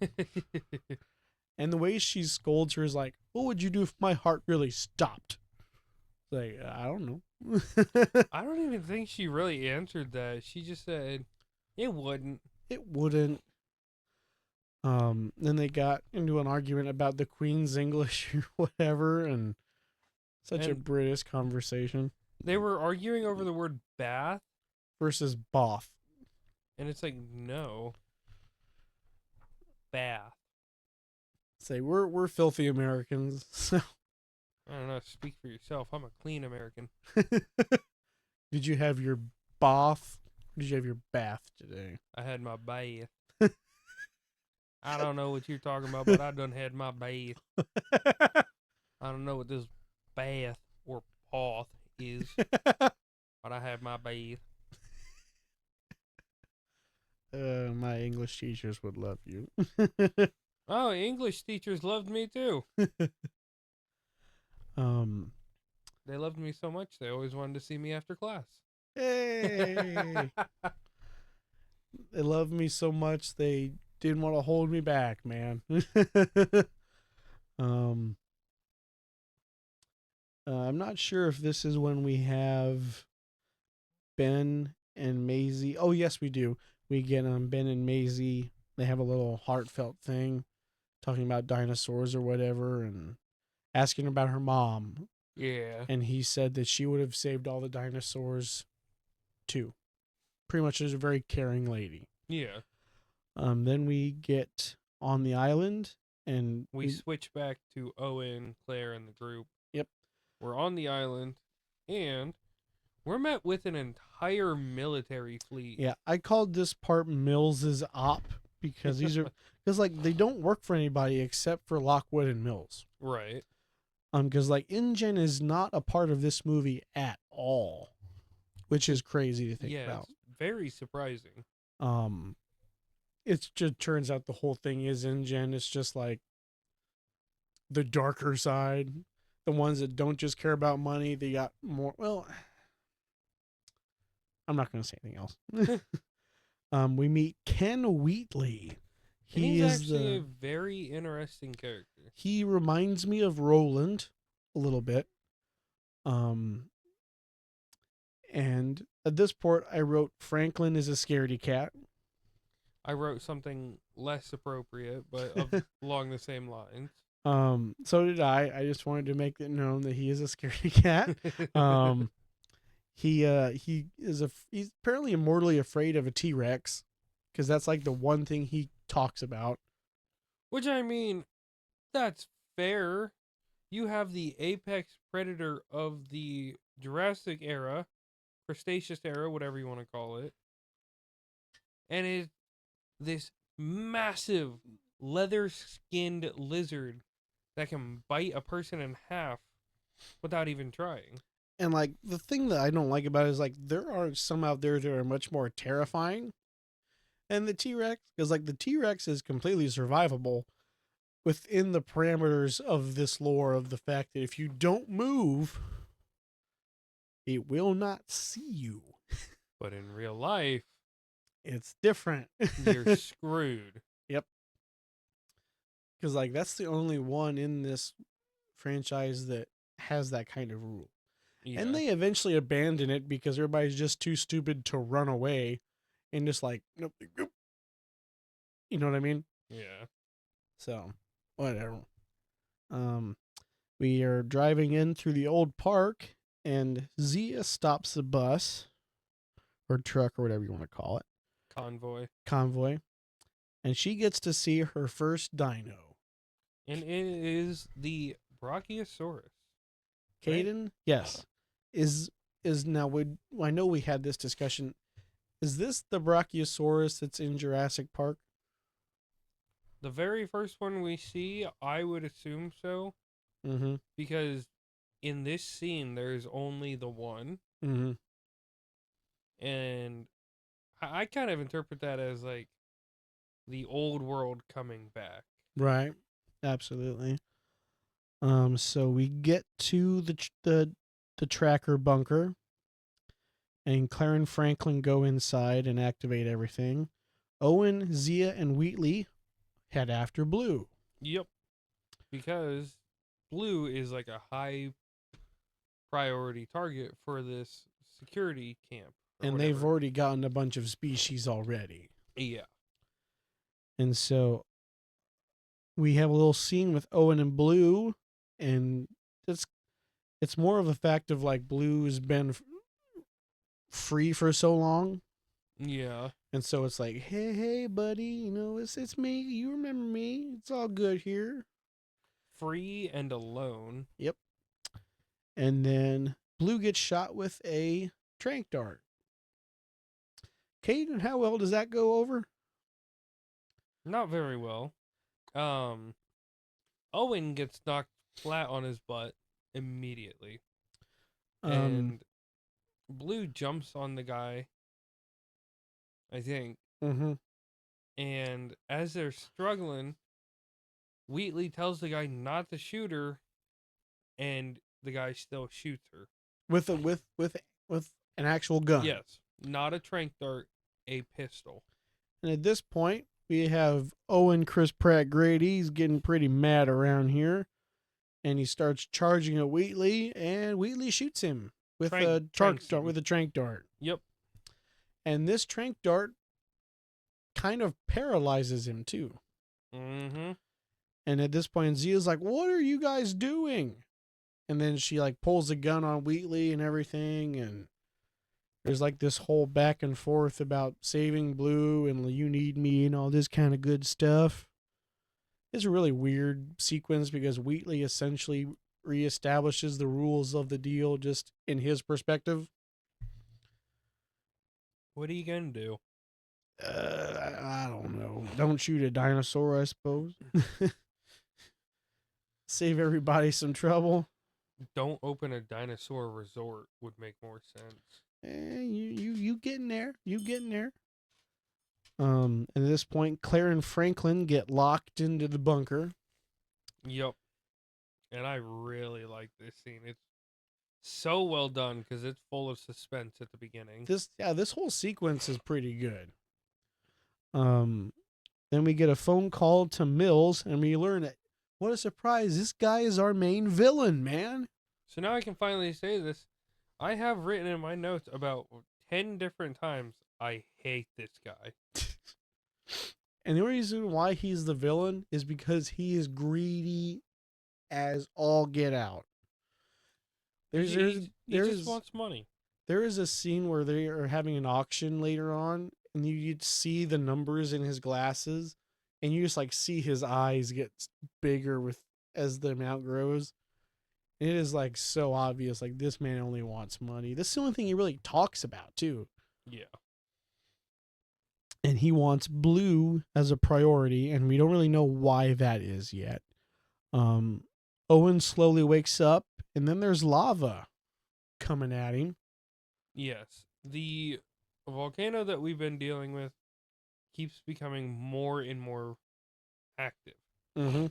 And the way she scolds her is like, what would you do if my heart really stopped? Like, I don't know. I don't even think she really answered that. She just said, it wouldn't. It wouldn't. Then they got into an argument about the Queen's English or whatever, and such a British conversation. They were arguing over the word bath versus bath. And it's like, no. Bath. Say, we're filthy Americans, so. I don't know, speak for yourself. I'm a clean American. Did you have your bath? Or did you have your bath today? I had my bath. I don't know what you're talking about, but I done had my bath. I don't know what this bath or bath is, but I had my bath. My English teachers would love you. Oh, English teachers loved me too. They loved me so much they always wanted to see me after class. Hey. They loved me so much they didn't want to hold me back, man. I'm not sure if this is when we have Ben and Maisie. Oh, yes, we do. We get Ben and Maisie. They have a little heartfelt thing talking about dinosaurs or whatever and asking about her mom. Yeah. And he said that she would have saved all the dinosaurs too. Pretty much is a very caring lady. Yeah. Then we get on the island and We switch back to Owen, Claire, and the group. Yep. We're on the island, and we're met with an entire military fleet. Yeah, I called this part Mills's op because because like they don't work for anybody except for Lockwood and Mills. Right. Because like InGen is not a part of this movie at all, which is crazy to think about. It's very surprising. It just turns out the whole thing is InGen. It's just like the darker side, the ones that don't just care about money. They got more. Well, I'm not going to say anything else. We meet Ken Wheatley. He's actually a very interesting character. He reminds me of Roland a little bit. And at this point, I wrote Franklin is a scaredy cat. I wrote something less appropriate, but along the same lines. So did I. I just wanted to make it known that he is a scaredy cat. He's apparently immortally afraid of a T-Rex because that's like the one thing he talks about. Which, I mean, that's fair. You have the apex predator of the Jurassic era, Cretaceous era, whatever you want to call it. And it's this massive leather-skinned lizard that can bite a person in half without even trying. And like the thing that I don't like about it is like there are some out there that are much more terrifying than the T-Rex, because like the T-Rex is completely survivable within the parameters of this lore of the fact that if you don't move, it will not see you. But in real life, it's different. You're screwed. Yep. Because like that's the only one in this franchise that has that kind of rule. Yeah. And they eventually abandon it because everybody's just too stupid to run away and just like, nope. You know what I mean? Yeah. So, whatever. We are driving in through the old park and Zia stops the bus or truck or whatever you want to call it. Convoy. And she gets to see her first dino. And it is the Brachiosaurus. Caden? Right? Yes. Is now I know we had this discussion. Is this the Brachiosaurus that's in Jurassic Park? The very first one we see, I would assume so. Mm-hmm. Because in this scene, there's only the one. Mm-hmm. And I kind of interpret that as like the old world coming back. Right. Absolutely. So we get to the tracker bunker, and Claire and Franklin go inside and activate everything. Owen, Zia, and Wheatley head after Blue. Yep. Because Blue is like a high priority target for this security camp. And they've already gotten a bunch of species already. Yeah. And so we have a little scene with Owen and Blue, and it's more of a fact of like Blue's been free for so long. Yeah. And so it's like, hey, buddy, you know, it's me. You remember me. It's all good here. Free and alone. Yep. And then Blue gets shot with a tranq dart. Caden, how well does that go over? Not very well. Owen gets knocked flat on his butt immediately. And Blue jumps on the guy, I think. Mm-hmm. And as they're struggling, Wheatley tells the guy not to shoot her, and the guy still shoots her. With an actual gun. Yes. Not a tranq dart, a pistol. And at this point, we have Owen Chris Pratt Grady. He's getting pretty mad around here. And he starts charging at Wheatley, and Wheatley shoots him with a tranq dart. Yep. And this tranq dart kind of paralyzes him too. Mm-hmm. And at this point, Zia's like, "What are you guys doing?" and then she like pulls a gun on Wheatley and everything, and there's like this whole back and forth about saving Blue and you need me and all this kind of good stuff. It's a really weird sequence because Wheatley essentially reestablishes the rules of the deal just in his perspective. What are you gonna do? I don't know. Don't shoot a dinosaur, I suppose. Save everybody some trouble. Don't open a dinosaur resort would make more sense. You getting there? You getting there? At this point, Claire and Franklin get locked into the bunker. Yep. And I really like this scene. It's so well done because it's full of suspense at the beginning. This whole sequence is pretty good. Then we get a phone call to Mills, and we learn that what a surprise! This guy is our main villain, man. So now I can finally say this. I have written in my notes about 10 different times I hate this guy. And the reason why he's the villain is because he is greedy as all get out. He just wants money. There is a scene where they are having an auction later on, and you see the numbers in his glasses, and you just like see his eyes get bigger with as the amount grows. And it is like so obvious, like this man only wants money. This is the only thing he really talks about too. Yeah. And he wants Blue as a priority, and we don't really know why that is yet. Owen slowly wakes up, and then there's lava coming at him. Yes. The volcano that we've been dealing with keeps becoming more and more active. Mm-hmm.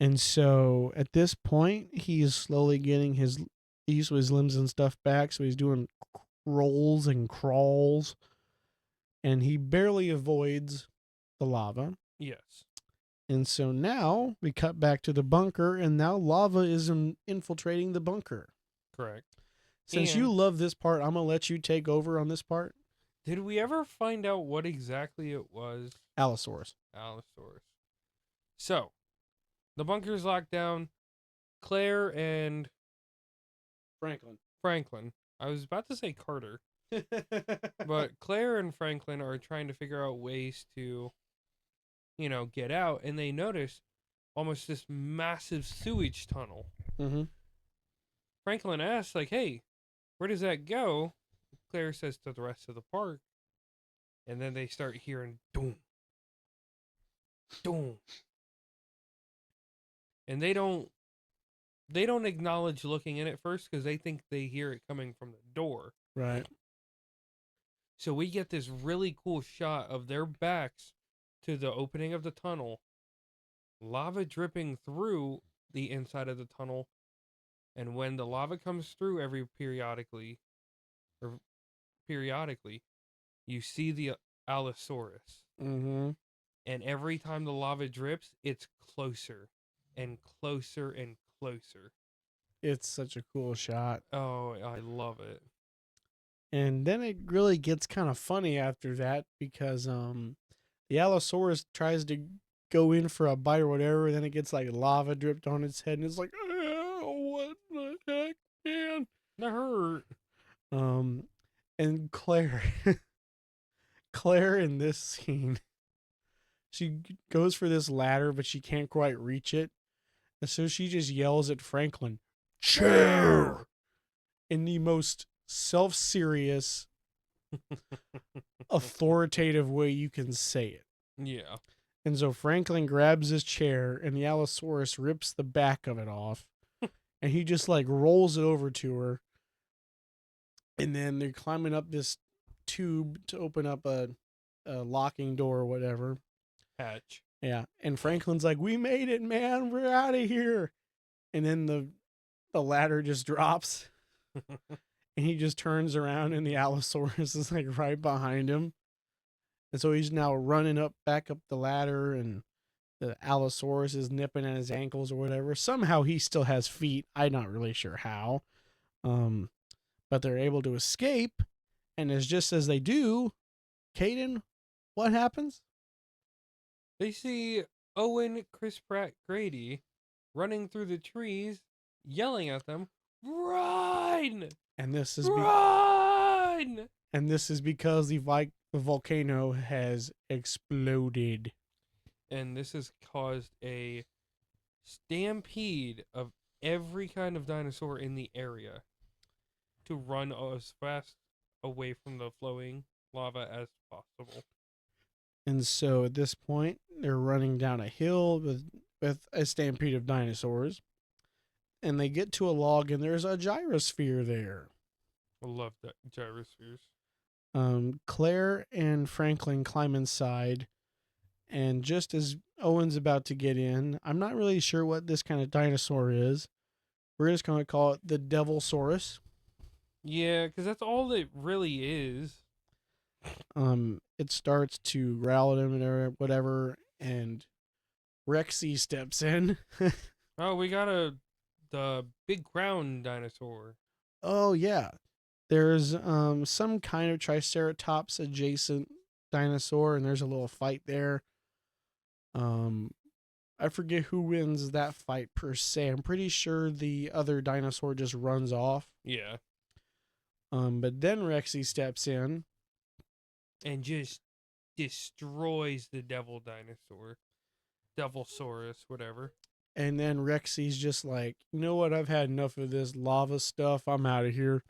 And so at this point, he is slowly getting his use of his limbs and stuff back. So he's doing rolls and crawls, and he barely avoids the lava. Yes. And so now we cut back to the bunker, and now lava is infiltrating the bunker. Correct. Since you love this part, I'm going to let you take over on this part. Did we ever find out what exactly it was? Allosaurus. So, the bunker's locked down. Claire and Franklin. I was about to say Carter. But Claire and Franklin are trying to figure out ways to, get out. And they notice almost this massive sewage tunnel. Mm-hmm. Franklin asks, like, hey, where does that go? Claire says to the rest of the park. And then they start hearing doom. Doom. And they don't acknowledge looking in at first because they think they hear it coming from the door. Right. So we get this really cool shot of their backs to the opening of the tunnel, lava dripping through the inside of the tunnel, and when the lava comes through periodically, you see the Allosaurus. Mm-hmm. And every time the lava drips, it's closer and closer and closer. It's such a cool shot. Oh, I love it. And then it really gets kind of funny after that because the Allosaurus tries to go in for a bite or whatever, and then it gets like lava dripped on its head, and it's like, oh, what the heck, man? That hurt. And Claire in this scene, she goes for this ladder, but she can't quite reach it. And so she just yells at Franklin, chair, in the most self-serious, authoritative way you can say it. Yeah. And so Franklin grabs his chair, and the Allosaurus rips the back of it off, and he just like rolls it over to her. And then they're climbing up this tube to open up a locking door or whatever. Hatch. Yeah. And Franklin's like, we made it, man. We're out of here. And then the ladder just drops. And he just turns around, and the Allosaurus is like right behind him. And so he's now running back up the ladder, and the Allosaurus is nipping at his ankles or whatever. Somehow he still has feet. I'm not really sure how. But they're able to escape. And it's just as they do, Caden, what happens? They see Owen, Chris Pratt, Grady running through the trees, yelling at them, "Run! And this is Run!" because the volcano has exploded. And this has caused a stampede of every kind of dinosaur in the area to run as fast away from the flowing lava as possible. And so at this point, they're running down a hill with a stampede of dinosaurs. And they get to a log, and there's a gyrosphere there. I love that gyrospheres. Claire and Franklin climb inside, and just as Owen's about to get in, I'm not really sure what this kind of dinosaur is. We're just going to call it the Devilsaurus. Yeah, because that's all it really is. It starts to growl at him and whatever, and Rexy steps in. Oh, we got the big crown dinosaur. Oh yeah, there's some kind of Triceratops adjacent dinosaur, and there's a little fight there. I forget who wins that fight per se. I'm pretty sure the other dinosaur just runs off. Yeah. But then Rexy steps in And just destroys the devil dinosaur. Devilsaurus, whatever. and then Rexy's just like, you know what? I've had enough of this lava stuff. I'm out of here.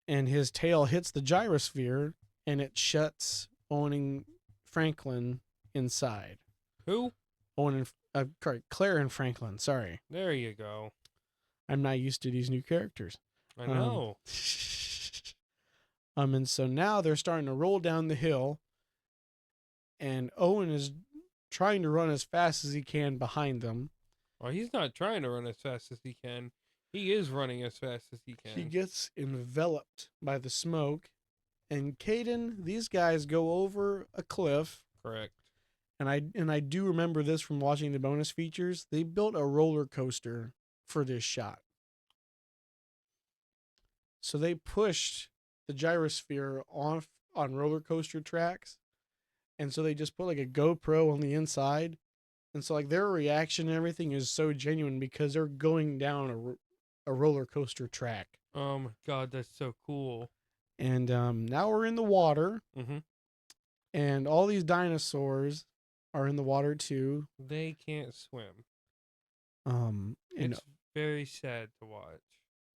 And his tail hits the gyrosphere, and it shuts owning Franklin inside. Who? Claire and Franklin. Sorry, There you go. I'm not used to these new characters. I know. And so now they're starting to roll down the hill, and Owen is trying to run as fast as he can behind them. Well, he's not trying to run as fast as he can. He is running as fast as he can. He gets enveloped by the smoke, and Caden, these guys go over a cliff. Correct. And I do remember this from watching the bonus features. They built a roller coaster for this shot. So they pushed the gyrosphere off on roller coaster tracks. And so they just put like a GoPro on the inside. And so like their reaction and everything is so genuine because they're going down a roller coaster track. Oh my god, that's so cool. And now we're in the water. Mm-hmm. And all these dinosaurs are in the water too. They can't swim. And It's very sad to watch.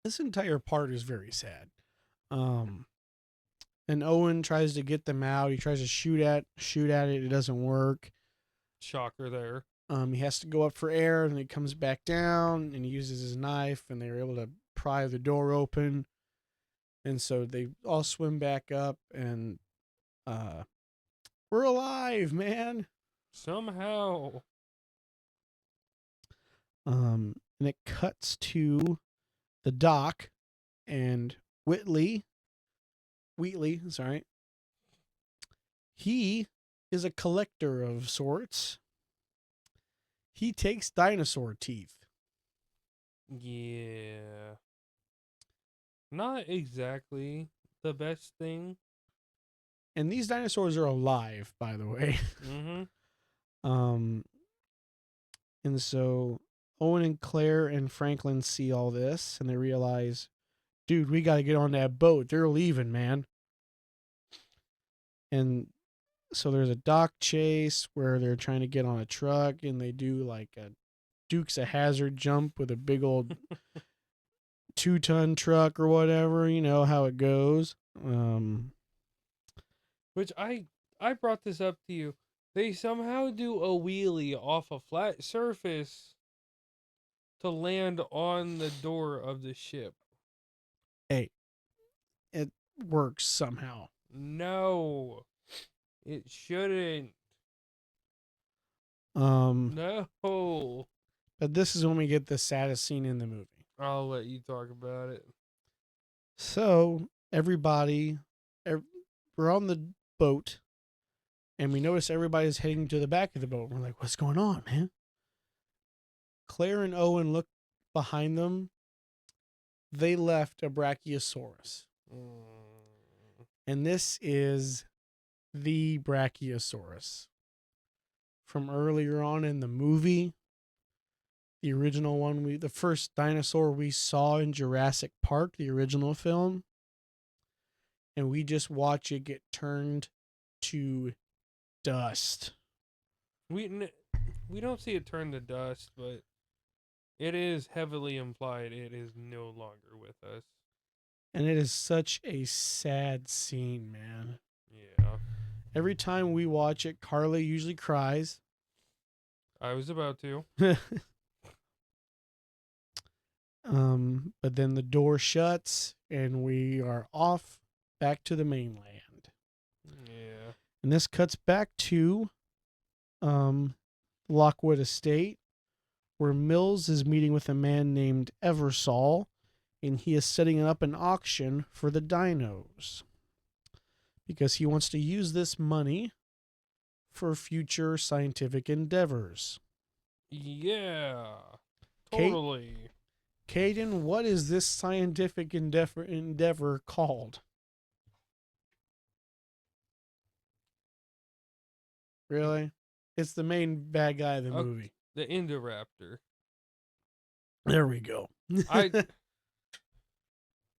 this entire part is very sad. And Owen tries to get them out. He tries to shoot at it. It doesn't work. Shocker there. He has to go up for air, and he comes back down, and he uses his knife, and they're able to pry the door open. And so they all swim back up, and we're alive, man. Somehow. And it cuts to the dock, and Wheatley, sorry. He is a collector of sorts. He takes dinosaur teeth. Yeah. Not exactly the best thing. And these dinosaurs are alive, by the way. Mm-hmm. And so Owen and Claire and Franklin see all this, and they realize, dude, we got to get on that boat. They're leaving, man. And so there's a dock chase where they're trying to get on a truck, and they do like a Dukes of Hazzard jump with a big old 2-ton truck or whatever. You know how it goes. Which I brought this up to you. They somehow do a wheelie off a flat surface to land on the door of the ship. Hey, it works somehow. No. It shouldn't. No. But this is when we get the saddest scene in the movie. I'll let you talk about it. So everybody, we're on the boat, and we notice everybody's heading to the back of the boat. We're like, what's going on, man? Claire and Owen look behind them. They left a Brachiosaurus. And this is the Brachiosaurus from earlier on in the movie. the original one, the first dinosaur we saw in Jurassic Park, the original film, and we just watch it get turned to dust. We don't see it turn to dust, but it is heavily implied it is no longer with us. And it is such a sad scene, man. Yeah. Every time we watch it, Carly usually cries. I was about to. But then the door shuts and we are off back to the mainland. Yeah. And this cuts back to Lockwood Estate, where Mills is meeting with a man named Eversol, and he is setting up an auction for the dinos because he wants to use this money for future scientific endeavors. Yeah. Kate? Totally. Caden, what is this scientific endeavor called? Really? It's the main bad guy of the movie. The Indoraptor. There we go.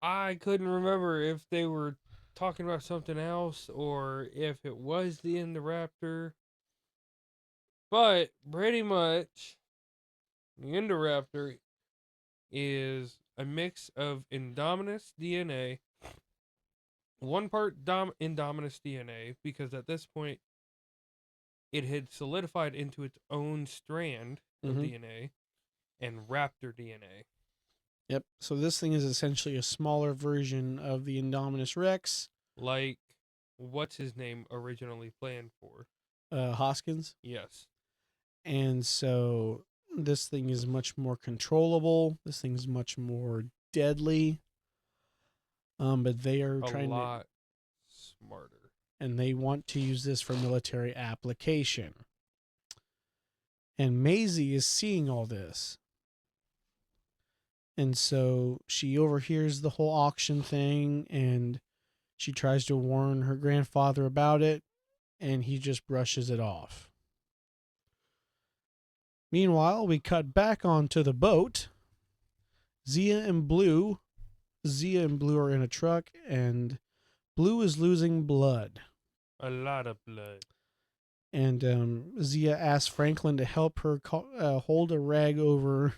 I couldn't remember if they were talking about something else or if it was the Indoraptor. But pretty much, the Indoraptor is a mix of Indominus DNA, one part Indominus DNA, because at this point it had solidified into its own strand of DNA, and Raptor DNA. Yep. So this thing is essentially a smaller version of the Indominus Rex. Like, what's his name originally planned for? Hoskins. Yes. And so this thing is much more controllable. This thing's much more deadly. But they are trying a lot smarter. And they want to use this for military application. And Maisie is seeing all this. And so she overhears the whole auction thing and she tries to warn her grandfather about it, and he just brushes it off. Meanwhile, we cut back onto the boat. Zia and Blue are in a truck, and Blue is losing blood. A lot of blood. And Zia asks Franklin to help her hold a rag over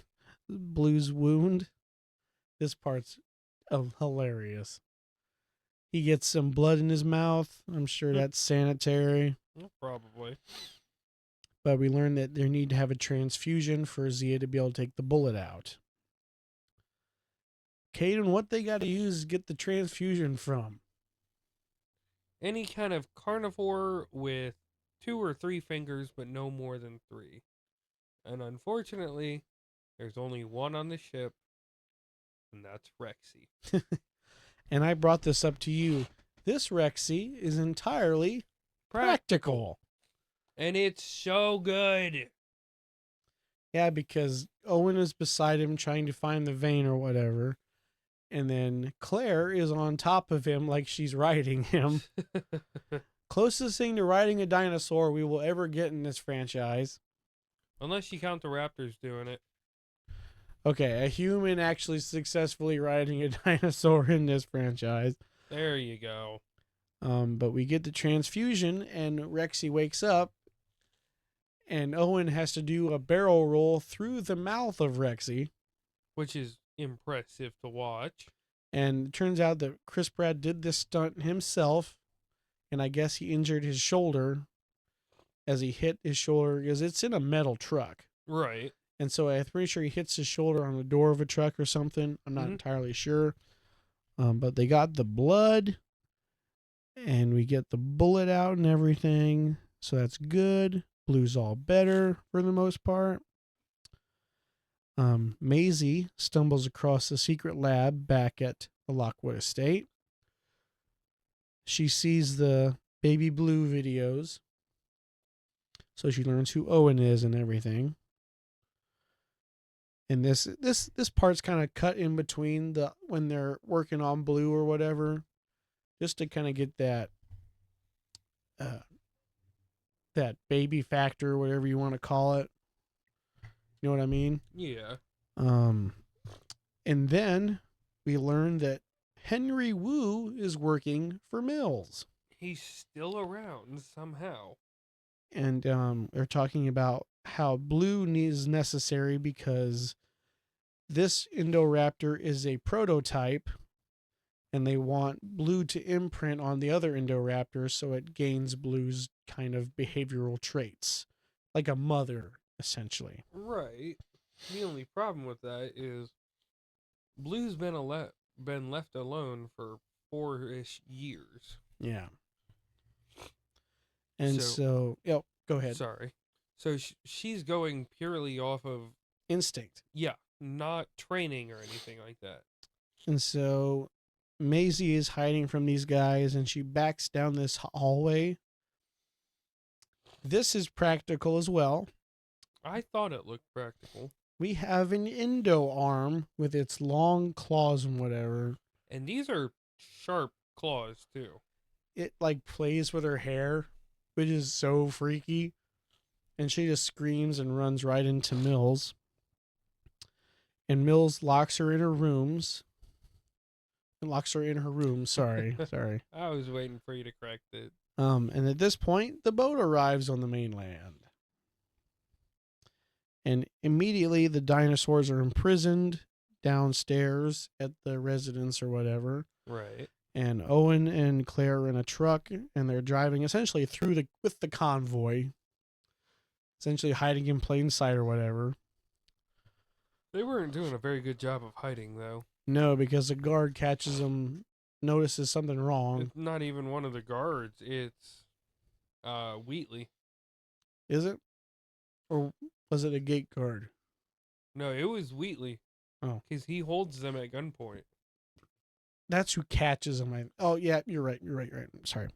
Blue's wound. This part's hilarious. He gets some blood in his mouth. I'm sure that's sanitary. Probably. But we learn that they need to have a transfusion for Zia to be able to take the bullet out. Caden, what they got to use to get the transfusion from? Any kind of carnivore with 2 or 3 fingers, but no more than 3. And unfortunately, there's only one on the ship, and that's Rexy. And I brought this up to you. This Rexy is entirely practical. And it's so good. Yeah, because Owen is beside him trying to find the vein or whatever. And then Claire is on top of him like she's riding him. Closest thing to riding a dinosaur we will ever get in this franchise. Unless you count the raptors doing it. Okay, a human actually successfully riding a dinosaur in this franchise. There you go. But we get the transfusion, and Rexy wakes up, and Owen has to do a barrel roll through the mouth of Rexy. Which is impressive to watch. And it turns out that Chris Pratt did this stunt himself, and I guess he injured his shoulder as he hit his shoulder, because it's in a metal truck. Right. And so I'm pretty sure he hits his shoulder on the door of a truck or something. I'm not entirely sure. But they got the blood, and we get the bullet out and everything. So that's good. Blue's all better for the most part. Maisie stumbles across the secret lab back at the Lockwood Estate. She sees the Baby Blue videos. So she learns who Owen is and everything. And this part's kind of cut in between when they're working on Blue or whatever, just to kind of get that that baby factor, whatever you want to call it. You know what I mean? Yeah. Um, and then we learn that Henry Wu is working for Mills. He's still around somehow. And they're talking about how blue is necessary because this Indoraptor is a prototype and they want blue to imprint on the other Indoraptor so it gains blue's kind of behavioral traits, like a mother, essentially. Right. The only problem with that is Blue's been left alone for 4-ish years. Yeah. And So, so, yep, go ahead. sorry. So she's going purely off of, Instinct. yeah, not training or anything like that. And so Maisie is hiding from these guys and she backs down this hallway. This is practical as well. I thought it looked practical. We have an Indo arm with its long claws and whatever. And these are sharp claws, too. It like plays with her hair, which is so freaky. And she just screams and runs right into Mills. And Mills locks her in her rooms. Sorry. I was waiting for you to correct it. And at this point, the boat arrives on the mainland. And immediately the dinosaurs are imprisoned downstairs at the residence or whatever. Right. And Owen and Claire are in a truck and they're driving essentially with the convoy. Essentially hiding in plain sight or whatever. They weren't doing a very good job of hiding, though. No, because the guard catches them, notices something wrong. It's not even one of the guards. It's Wheatley. Is it? Or was it a gate guard? No, it was Wheatley. Oh. Because he holds them at gunpoint. That's who catches them. Oh, yeah, you're right. Sorry.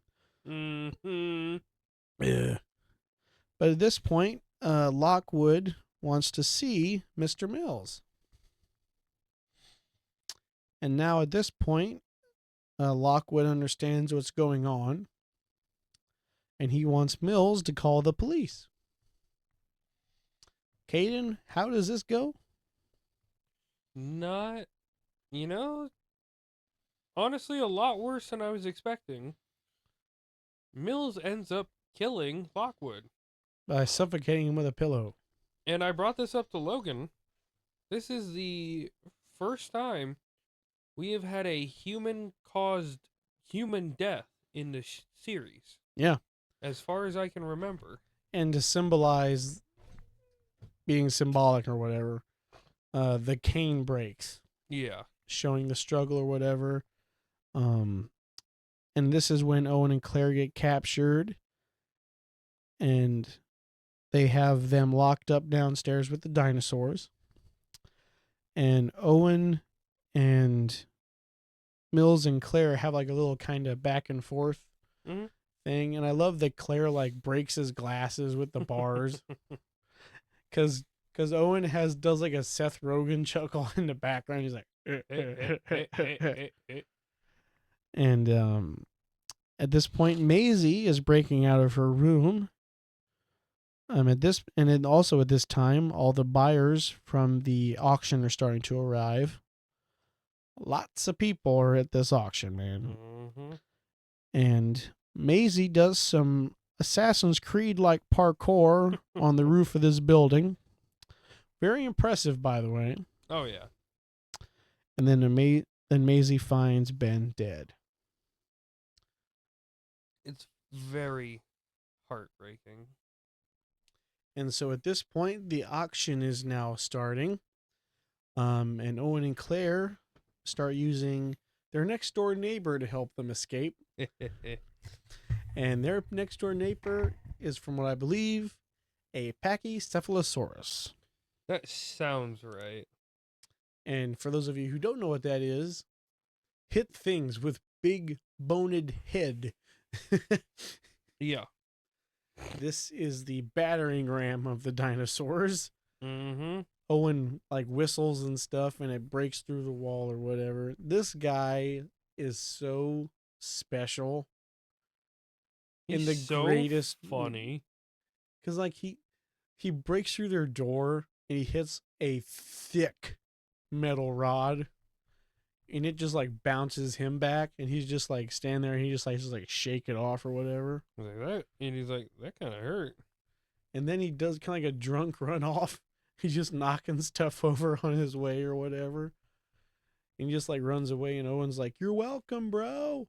Mm-hmm. Yeah. But at this point, Lockwood wants to see Mr. Mills. And now at this point, Lockwood understands what's going on. And he wants Mills to call the police. Caden, how does this go? Not, honestly, a lot worse than I was expecting. Mills ends up killing Lockwood. By suffocating him with a pillow. And I brought this up to Logan. This is the first time we have had a human-caused human death in the series. Yeah. As far as I can remember. And to symbolize being symbolic or whatever, the cane breaks. Yeah. Showing the struggle or whatever. And this is when Owen and Claire get captured. And they have them locked up downstairs with the dinosaurs. And Owen and Mills and Claire have like a little kind of back and forth thing. And I love that Claire like breaks his glasses with the bars. Because Owen does like a Seth Rogen chuckle in the background. He's like, and at this point, Maisie is breaking out of her room. At this time, all the buyers from the auction are starting to arrive. Lots of people are at this auction, man. Mm-hmm. And Maisie does some Assassin's Creed-like parkour on the roof of this building. Very impressive, by the way. Oh, yeah. And then Maisie finds Ben dead. It's very heartbreaking. And so at this point, the auction is now starting. And Owen and Claire start using their next door neighbor to help them escape. And their next door neighbor is, from what I believe, a Pachycephalosaurus. That sounds right. And for those of you who don't know what that is, hit things with big boned head. Yeah. This is the battering ram of the dinosaurs. Mm-hmm. Owen like whistles and stuff and it breaks through the wall or whatever. This guy is so special. He's in the so greatest funny. Because like he breaks through their door and he hits a thick metal rod, and it just like bounces him back, and he's just like standing there, and he just like shake it off or whatever. I was like that, and he's like, that kind of hurt. And then he does kind of like a drunk run off. He's just knocking stuff over on his way or whatever. And he just like runs away, and Owen's like, "You're welcome, bro."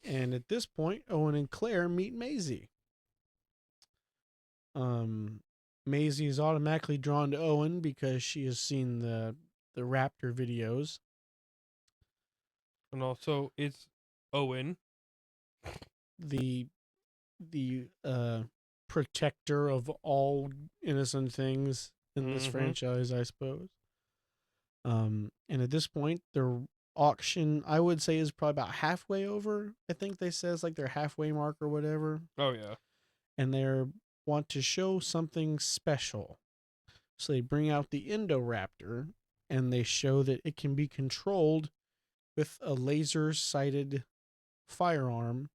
And at this point, Owen and Claire meet Maisie. Maisie is automatically drawn to Owen because she has seen the raptor videos. And also, it's Owen. The protector of all innocent things in this franchise, I suppose. And at this point, their auction, I would say, is probably about halfway over. I think they says like their halfway mark or whatever. Oh yeah. And they want to show something special. So they bring out the Indoraptor, and they show that it can be controlled with a laser-sighted firearm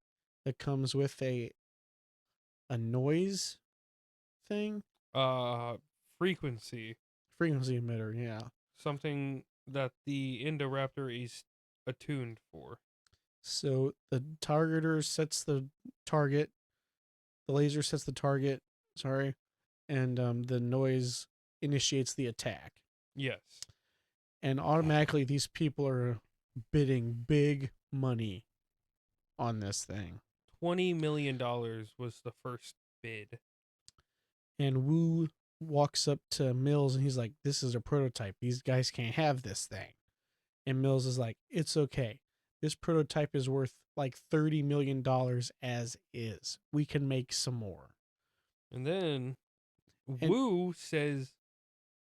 that comes with a noise thing. Frequency Emitter, yeah. Something that the Indoraptor is attuned for. So the targeter sets the target, the laser sets the target, sorry, and the noise initiates the attack. Yes. And automatically these people are bidding big money on this thing. $20 million was the first bid. And Wu walks up to Mills and he's like, "This is a prototype. These guys can't have this thing." And Mills is like, "It's okay. This prototype is worth like $30 million as is. We can make some more." And then Wu says,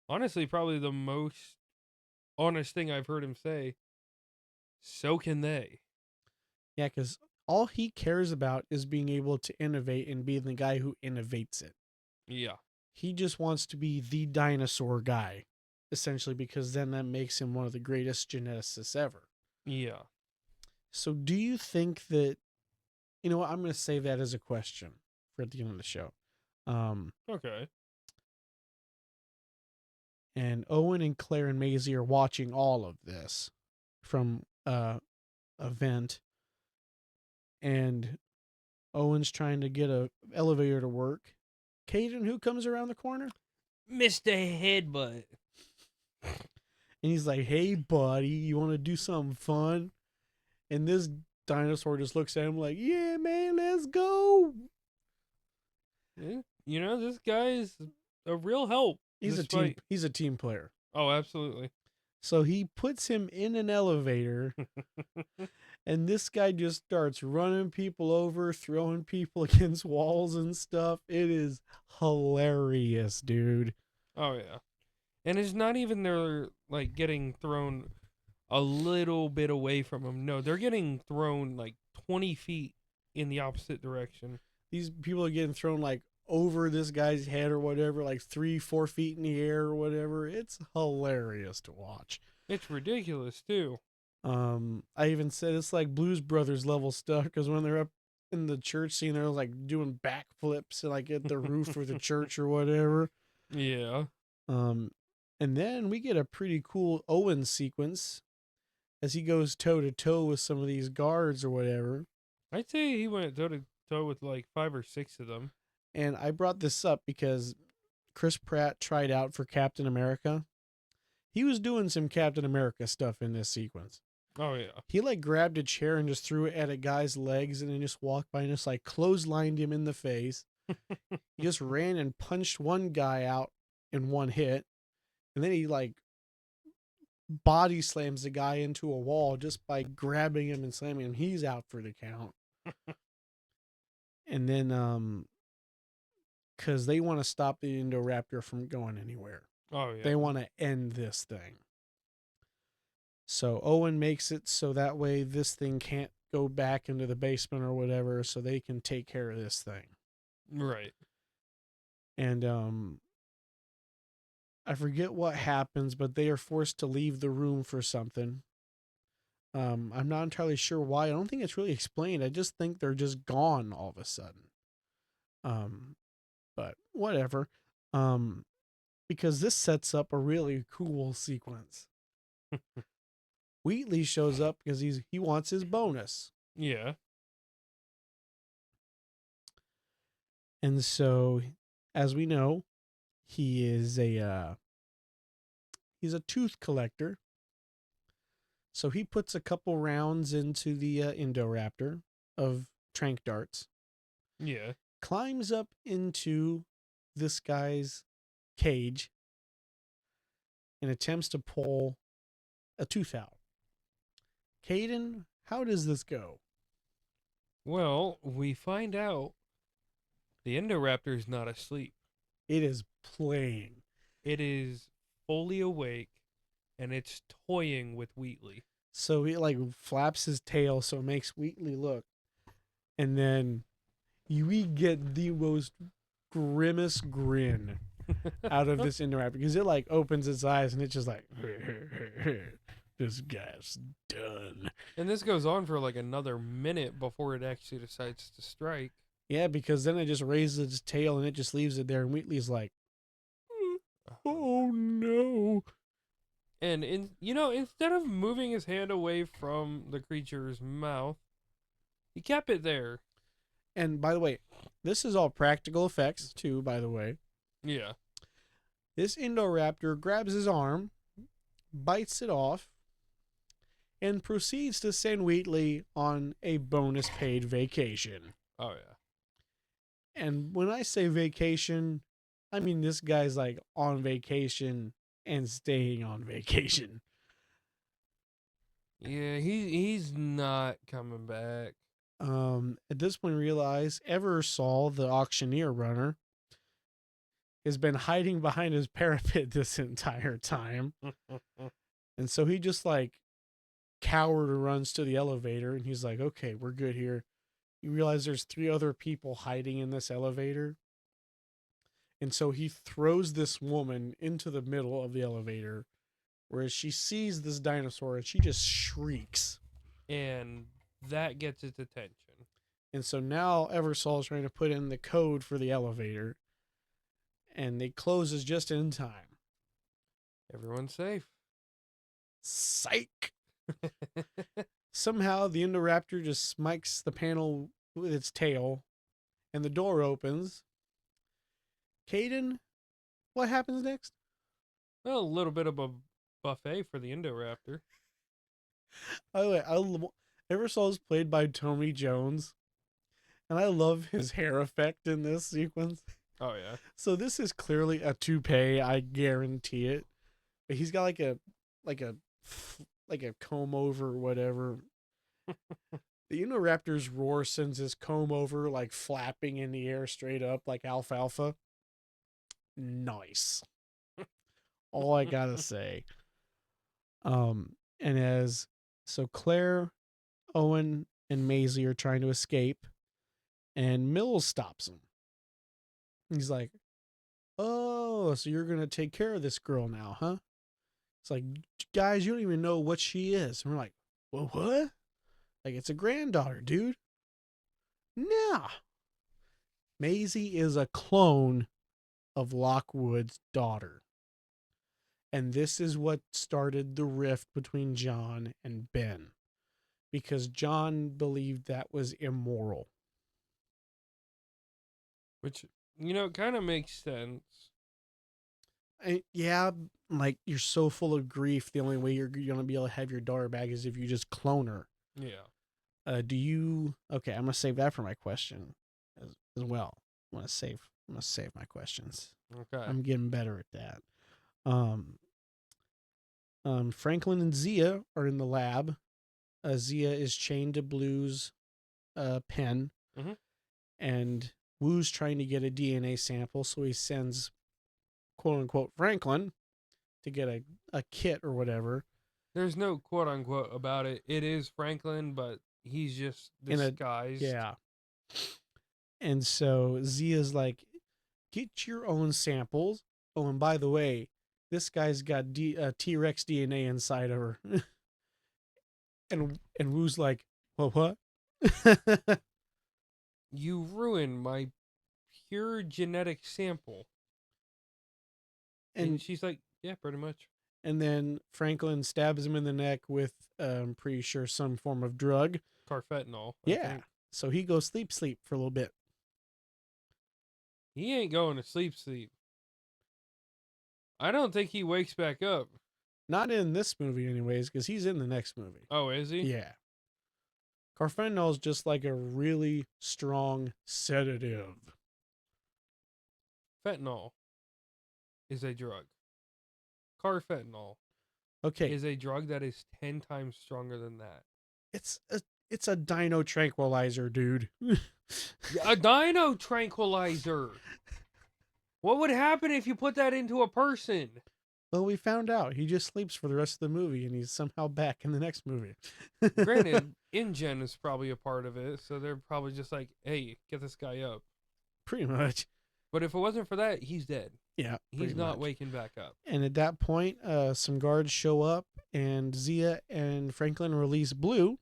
honestly, probably the most honest thing I've heard him say, "So can they." Yeah, because all he cares about is being able to innovate and be the guy who innovates it. Yeah. He just wants to be the dinosaur guy, essentially, because then that makes him one of the greatest geneticists ever. Yeah. So do you think that, you know what, I'm going to save that as a question for at the end of the show. Okay. And Owen and Claire and Maisie are watching all of this from a vent. And Owen's trying to get a elevator to work. Caden, who comes around the corner? Mr. Headbutt. And he's like, "Hey, buddy, you want to do something fun?" And this dinosaur just looks at him like, "Yeah, man, let's go." Yeah. You know, this guy is a real help. He's a team player. Oh, absolutely. So he puts him in an elevator, and this guy just starts running people over, throwing people against walls and stuff. It is hilarious, dude. Oh, yeah. And it's not even they're, like, getting thrown a little bit away from him. No, they're getting thrown, like, 20 feet in the opposite direction. These people are getting thrown, like, over this guy's head or whatever, like 3-4 feet in the air or whatever. It's hilarious to watch. It's ridiculous too. I even said it's like Blues Brothers level stuff, because when they're up in the church scene, they're like doing backflips like at the roof of the church or whatever. Yeah. And then we get a pretty cool Owen sequence as he goes toe to toe with some of these guards or whatever. I'd say he went toe to toe with like 5 or 6 of them. And I brought this up because Chris Pratt tried out for Captain America. He was doing some Captain America stuff in this sequence. Oh, yeah. He like grabbed a chair and just threw it at a guy's legs and then just walked by and just like clotheslined him in the face. He just ran and punched one guy out in one hit. And then he like body slams the guy into a wall just by grabbing him and slamming him. He's out for the count. And then because they want to stop the Indoraptor from going anywhere. Oh, yeah. They want to end this thing. So Owen makes it so that way this thing can't go back into the basement or whatever, so they can take care of this thing. Right. And I forget what happens, but they are forced to leave the room for something. I'm not entirely sure why. I don't think it's really explained. I just think they're just gone all of a sudden. but whatever. Um, because this sets up a really cool sequence. Wheatley shows up because he wants his bonus. Yeah. And so, as we know, he is he's a tooth collector. So he puts a couple rounds into the Indoraptor of trank darts, Yeah. climbs up into this guy's cage, and attempts to pull a tooth out. Caden, how does this go? Well, we find out the Indoraptor is not asleep. It is playing. It is fully awake, and it's toying with Wheatley. So he like flaps his tail so it makes Wheatley look. And then we get the most grimmest grin out of this Indoraptor because it like opens its eyes and it's just like this guy's done. And this goes on for like another minute before it actually decides to strike. Yeah, because then it just raises its tail and it just leaves it there, and Wheatley's like, oh no. And instead of moving his hand away from the creature's mouth, he kept it there. And by the way, this is all practical effects too, by the way. Yeah. This Indoraptor grabs his arm, bites it off, and proceeds to send Wheatley on a bonus paid vacation. Oh, yeah. And when I say vacation, I mean this guy's like on vacation and staying on vacation. Yeah, he's not coming back. At this point, realize Eversol, the auctioneer runner, has been hiding behind his parapet this entire time. And so he just like coward runs to the elevator and he's like, okay, we're good here. You realize there's 3 other people hiding in this elevator. And so he throws this woman into the middle of the elevator, whereas she sees this dinosaur and she just shrieks. And that gets its attention. And so now Eversol is trying to put in the code for the elevator, and it closes just in time. Everyone's safe. Psych! Somehow the Indoraptor just smikes the panel with its tail, and the door opens. Caden, what happens next? Well, a little bit of a buffet for the Indoraptor. By the way, Eversol is played by Tony Jones, and I love his hair effect in this sequence. Oh, yeah. So this is clearly a toupee, I guarantee it. But he's got like a comb over or whatever. The Indoraptor's roar sends his comb over like flapping in the air straight up like alfalfa. Nice. All I gotta say. And so Claire, Owen, and Maisie are trying to escape, and Mills stops them. He's like, oh, so you're gonna take care of this girl now, huh? It's like, guys, you don't even know what she is. And we're like, well, what? Like, it's a granddaughter, dude. Nah. Maisie is a clone of Lockwood's daughter. And this is what started the rift between John and Ben. Because John believed that was immoral. Which, kind of makes sense. Yeah, like, you're so full of grief, the only way you're going to be able to have your daughter back is if you just clone her. Yeah. Okay, I'm going to save that for my question as well. I'm going to save my questions. Okay. I'm getting better at that. Franklin and Zia are in the lab. Zia is chained to Blue's pen. Mm-hmm. And Woo's trying to get a DNA sample, so he sends quote unquote Franklin to get a kit or whatever. There's no quote unquote about it. It is Franklin, but he's just disguised. Yeah. And so Zia's like, get your own samples. Oh, and by the way, this guy's got T-Rex DNA inside of her. and Woo's like, well, what? You ruined my pure genetic sample. And And she's like, yeah, pretty much. and then Franklin stabs him in the neck with, I'm pretty sure, some form of drug. Carfentanil, I Yeah. think. So he goes sleep for a little bit. He ain't going to sleep. I don't think he wakes back up. Not in this movie, anyways, because he's in the next movie. Oh, is he? Yeah. Carfentanil is just like a really strong sedative. Fentanyl is a drug. Carfentanil Okay, is a drug that is 10 times stronger than that. it's a dino tranquilizer, dude. A dino tranquilizer. What would happen if you put that into a person? Well, we found out he just sleeps for the rest of the movie, and he's somehow back in the next movie. Granted, InGen is probably a part of it, so they're probably just like, hey, get this guy up. Pretty much. But if it wasn't for that, he's dead. Yeah, He's not much. waking back up. And at that point, some guards show up, and Zia and Franklin release Blue.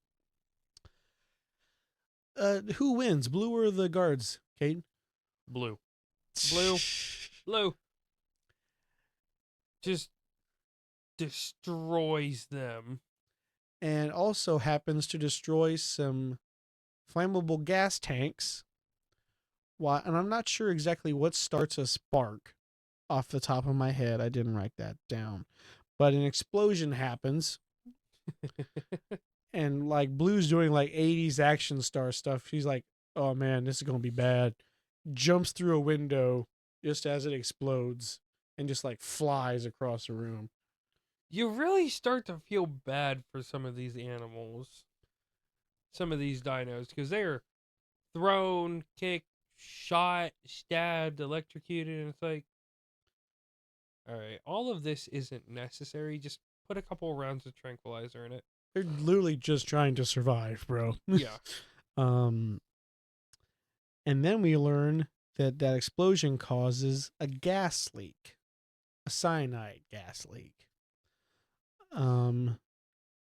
Who wins, Blue or the guards, Kate? Blue. Blue. Just destroys them. And also happens to destroy some flammable gas tanks. And I'm not sure exactly what starts a spark off the top of my head. I didn't write that down. But an explosion happens. And like Blue's doing like 80s action star stuff. She's like, oh man, this is going to be bad. Jumps through a window just as it explodes and just like flies across the room. You really start to feel bad for some of these animals, some of these dinos, because they're thrown, kicked, shot, stabbed, electrocuted, and it's like, all right, all of this isn't necessary. Just put a couple rounds of tranquilizer in it. They're literally just trying to survive, bro. Yeah. And then we learn that explosion causes a gas leak, a cyanide gas leak. And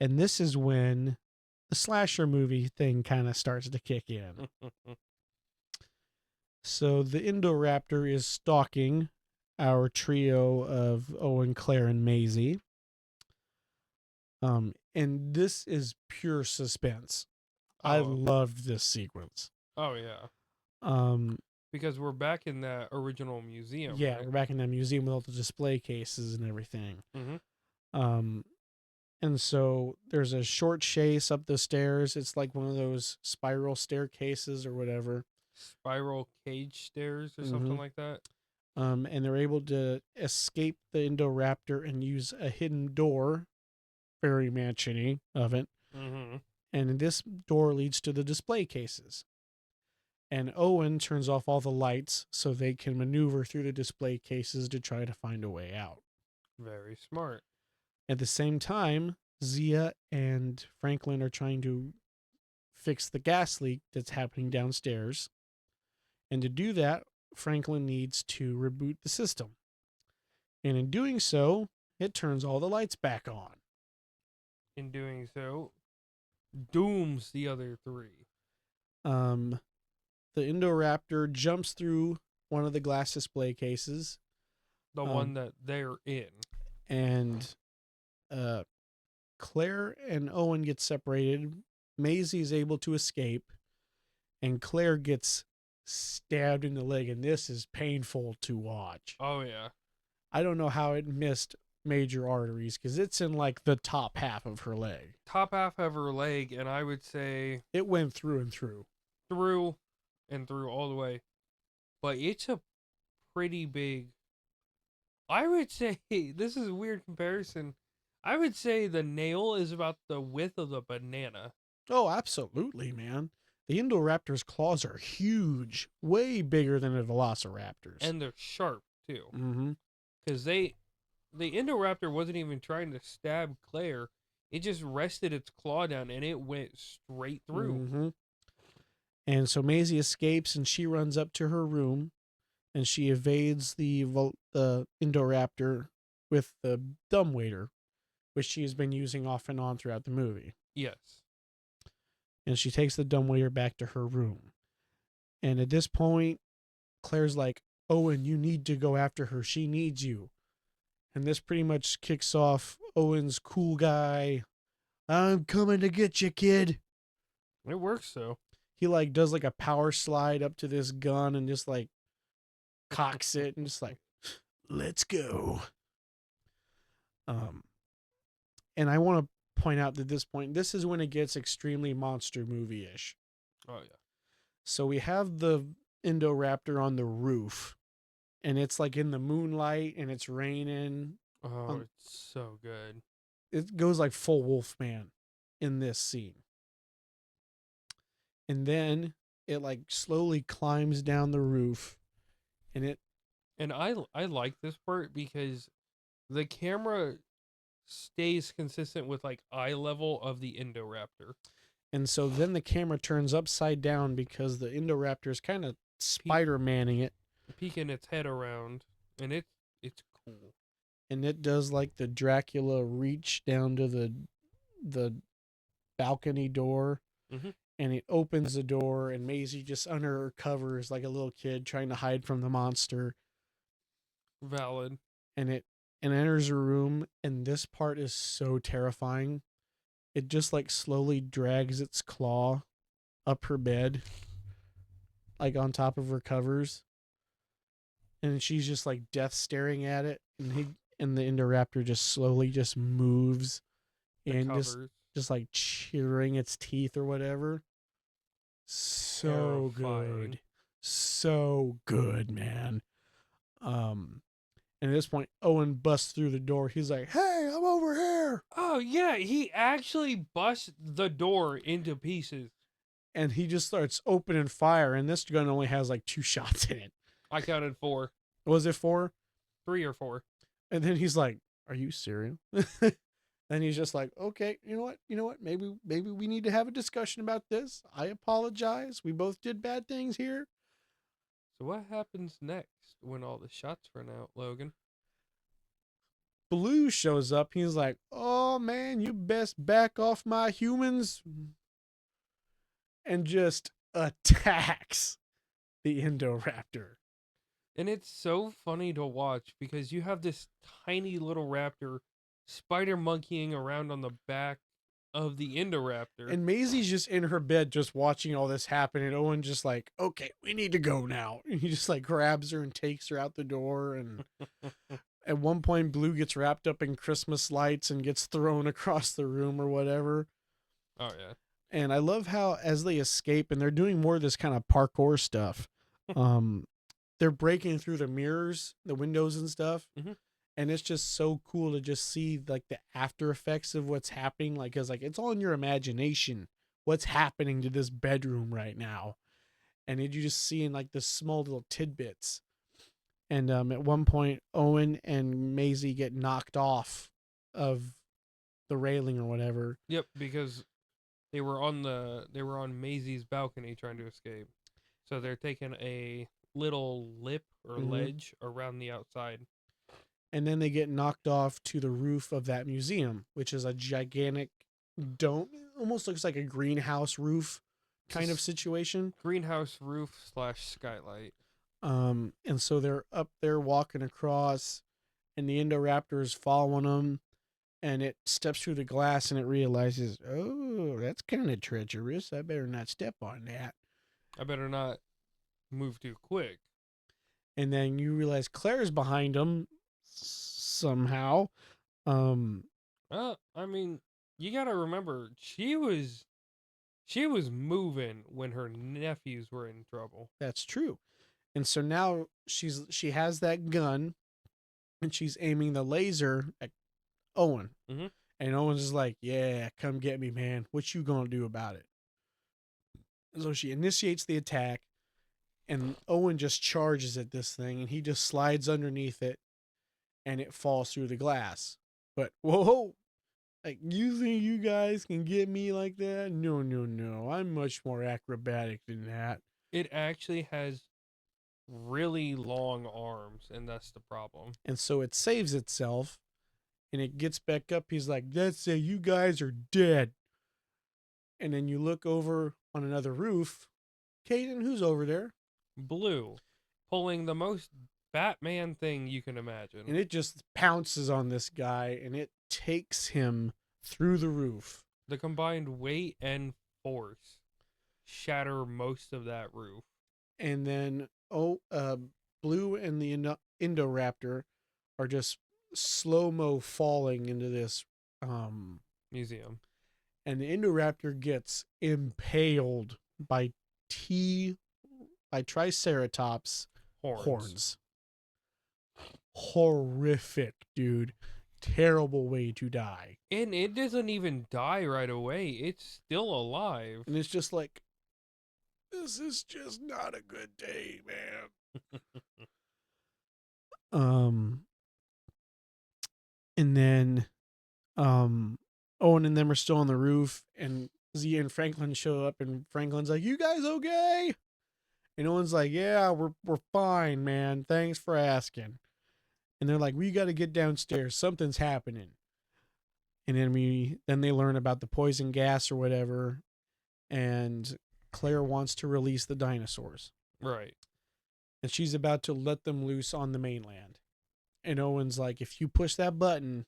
this is when the slasher movie thing kind of starts to kick in. So the Indoraptor is stalking our trio of Owen, Claire, and Maisie. And this is pure suspense. I loved this sequence. Oh yeah. Because we're back in that original museum. Yeah, right? we're back in that museum with all the display cases and everything. Mm-hmm. And so there's a short chase up the stairs. It's like one of those spiral staircases or whatever. Spiral cage stairs or something like that. And they're able to escape the Indoraptor and use a hidden door, very mansion-y of it. Mm-hmm. And this door leads to the display cases. And Owen turns off all the lights so they can maneuver through the display cases to try to find a way out. Very smart. At the same time, Zia and Franklin are trying to fix the gas leak that's happening downstairs. And to do that, Franklin needs to reboot the system. And in doing so, it turns all the lights back on. In doing so, dooms the other three. The Indoraptor jumps through one of the glass display cases. The one that they're in. And Claire and Owen get separated. Maisie is able to escape. And Claire gets stabbed in the leg. And this is painful to watch. Oh, yeah. I don't know how it missed major arteries because it's in like the top half of her leg. Top half of her leg, and I would say it went through and through. Through and through all the way. But it's a pretty big... I would say, this is a weird comparison. I would say the nail is about the width of the banana. Oh, absolutely, man. The Indoraptor's claws are huge, way bigger than the Velociraptor's. And they're sharp, too. Mm-hmm. Because the Indoraptor wasn't even trying to stab Claire. It just rested its claw down and it went straight through. Mm-hmm. And so Maisie escapes and she runs up to her room and she evades the Indoraptor with the dumbwaiter, which she has been using off and on throughout the movie. Yes. And she takes the dumbwaiter back to her room. And at this point, Claire's like, Owen, you need to go after her. She needs you. And this pretty much kicks off Owen's cool guy. I'm coming to get you, kid. It works though. He like does like a power slide up to this gun and just like cocks it and just like, let's go. And I want to point out that this point, this is when it gets extremely monster movie-ish. Oh yeah. So we have the Indoraptor on the roof, and it's like in the moonlight, and it's raining. Oh, it's so good. It goes like full Wolfman in this scene. And then it like slowly climbs down the roof, and I like this part because the camera stays consistent with like eye level of the Indoraptor. and so then the camera turns upside down because the Indoraptor is kind of Spider-Manning it, Peeking its head around, and it's cool. and it does like the Dracula reach down to the balcony door, Mhm. and it opens the door, and Maisie just under her covers like a little kid trying to hide from the monster, Valid. and it enters her room, and this part is so terrifying. It just like slowly drags its claw up her bed, like on top of her covers, and she's just like death staring at it, and the Indoraptor just slowly just moves The and covers. just like cheering its teeth or whatever. So Terrifying. good. So good, man. And at this point, Owen busts through the door. He's like, "Hey, I'm over here." Oh yeah, he actually busts the door into pieces. And he just starts opening fire, and this gun only has like 2 shots in it. I counted 4. Was it 4? 3 or 4. And then he's like, "Are you serious?" Then he's just like, "Okay, you know what? Maybe we need to have a discussion about this. I apologize. We both did bad things here." So what happens next when all the shots run out, Logan? Blue shows up. He's like, "Oh man, you best back off my humans," and just attacks the Indoraptor. And it's so funny to watch because you have this tiny little raptor spider monkeying around on the back of the Indoraptor. And Maisie's just in her bed just watching all this happen, and Owen just like, "Okay, we need to go now." And he just like grabs her and takes her out the door, and at one point Blue gets wrapped up in Christmas lights and gets thrown across the room or whatever. Oh yeah. And I love how as they escape, and they're doing more of this kind of parkour stuff, they're breaking through the mirrors, the windows and stuff. Mhm. And it's just so cool to just see like the after effects of what's happening. Like, cause like it's all in your imagination. What's happening to this bedroom right now. And you just seeing like the small little tidbits. And at one point, Owen and Maisie get knocked off of the railing or whatever. Yep, because they were on Maisie's balcony trying to escape. So they're taking a little lip or ledge around the outside. And then they get knocked off to the roof of that museum, which is a gigantic dome. Almost looks like a greenhouse roof kind of situation. Greenhouse roof / skylight. And so they're up there walking across, and the Indoraptor is following them, and it steps through the glass, and it realizes, oh, that's kind of treacherous. I better not step on that. I better not move too quick. And then you realize Claire's behind them somehow. Well, I mean, you gotta remember she was moving when her nephews were in trouble. That's true. And so now she has that gun, and she's aiming the laser at Owen. Mm-hmm. And Owen's just like, "Yeah, come get me, man. What you gonna do about it?" So she initiates the attack, and Owen just charges at this thing, and he just slides underneath it, and it falls through the glass. But whoa, like, you think you guys can get me like that? No, no, no. I'm much more acrobatic than that. It actually has really long arms, and that's the problem. And so it saves itself, and it gets back up. He's like, "That's it. You guys are dead." And then you look over on another roof. Caden, who's over there? Blue, pulling the most Batman thing you can imagine. And it just pounces on this guy and it takes him through the roof. The combined weight and force shatter most of that roof. And then Blue and the Indoraptor are just slow-mo falling into this museum. And the Indoraptor gets impaled by Triceratops horns. Horrific, dude. Terrible way to die. And it doesn't even die right away. It's still alive. And it's just like, this is just not a good day, man. And then Owen and them are still on the roof, and Zia and Franklin show up, and Franklin's like, "You guys okay?" And Owen's like, "Yeah, we're fine, man. Thanks for asking." And they're like, "We got to get downstairs. Something's happening." And then they learn about the poison gas or whatever, and Claire wants to release the dinosaurs. Right. And she's about to let them loose on the mainland. And Owen's like, "If you push that button,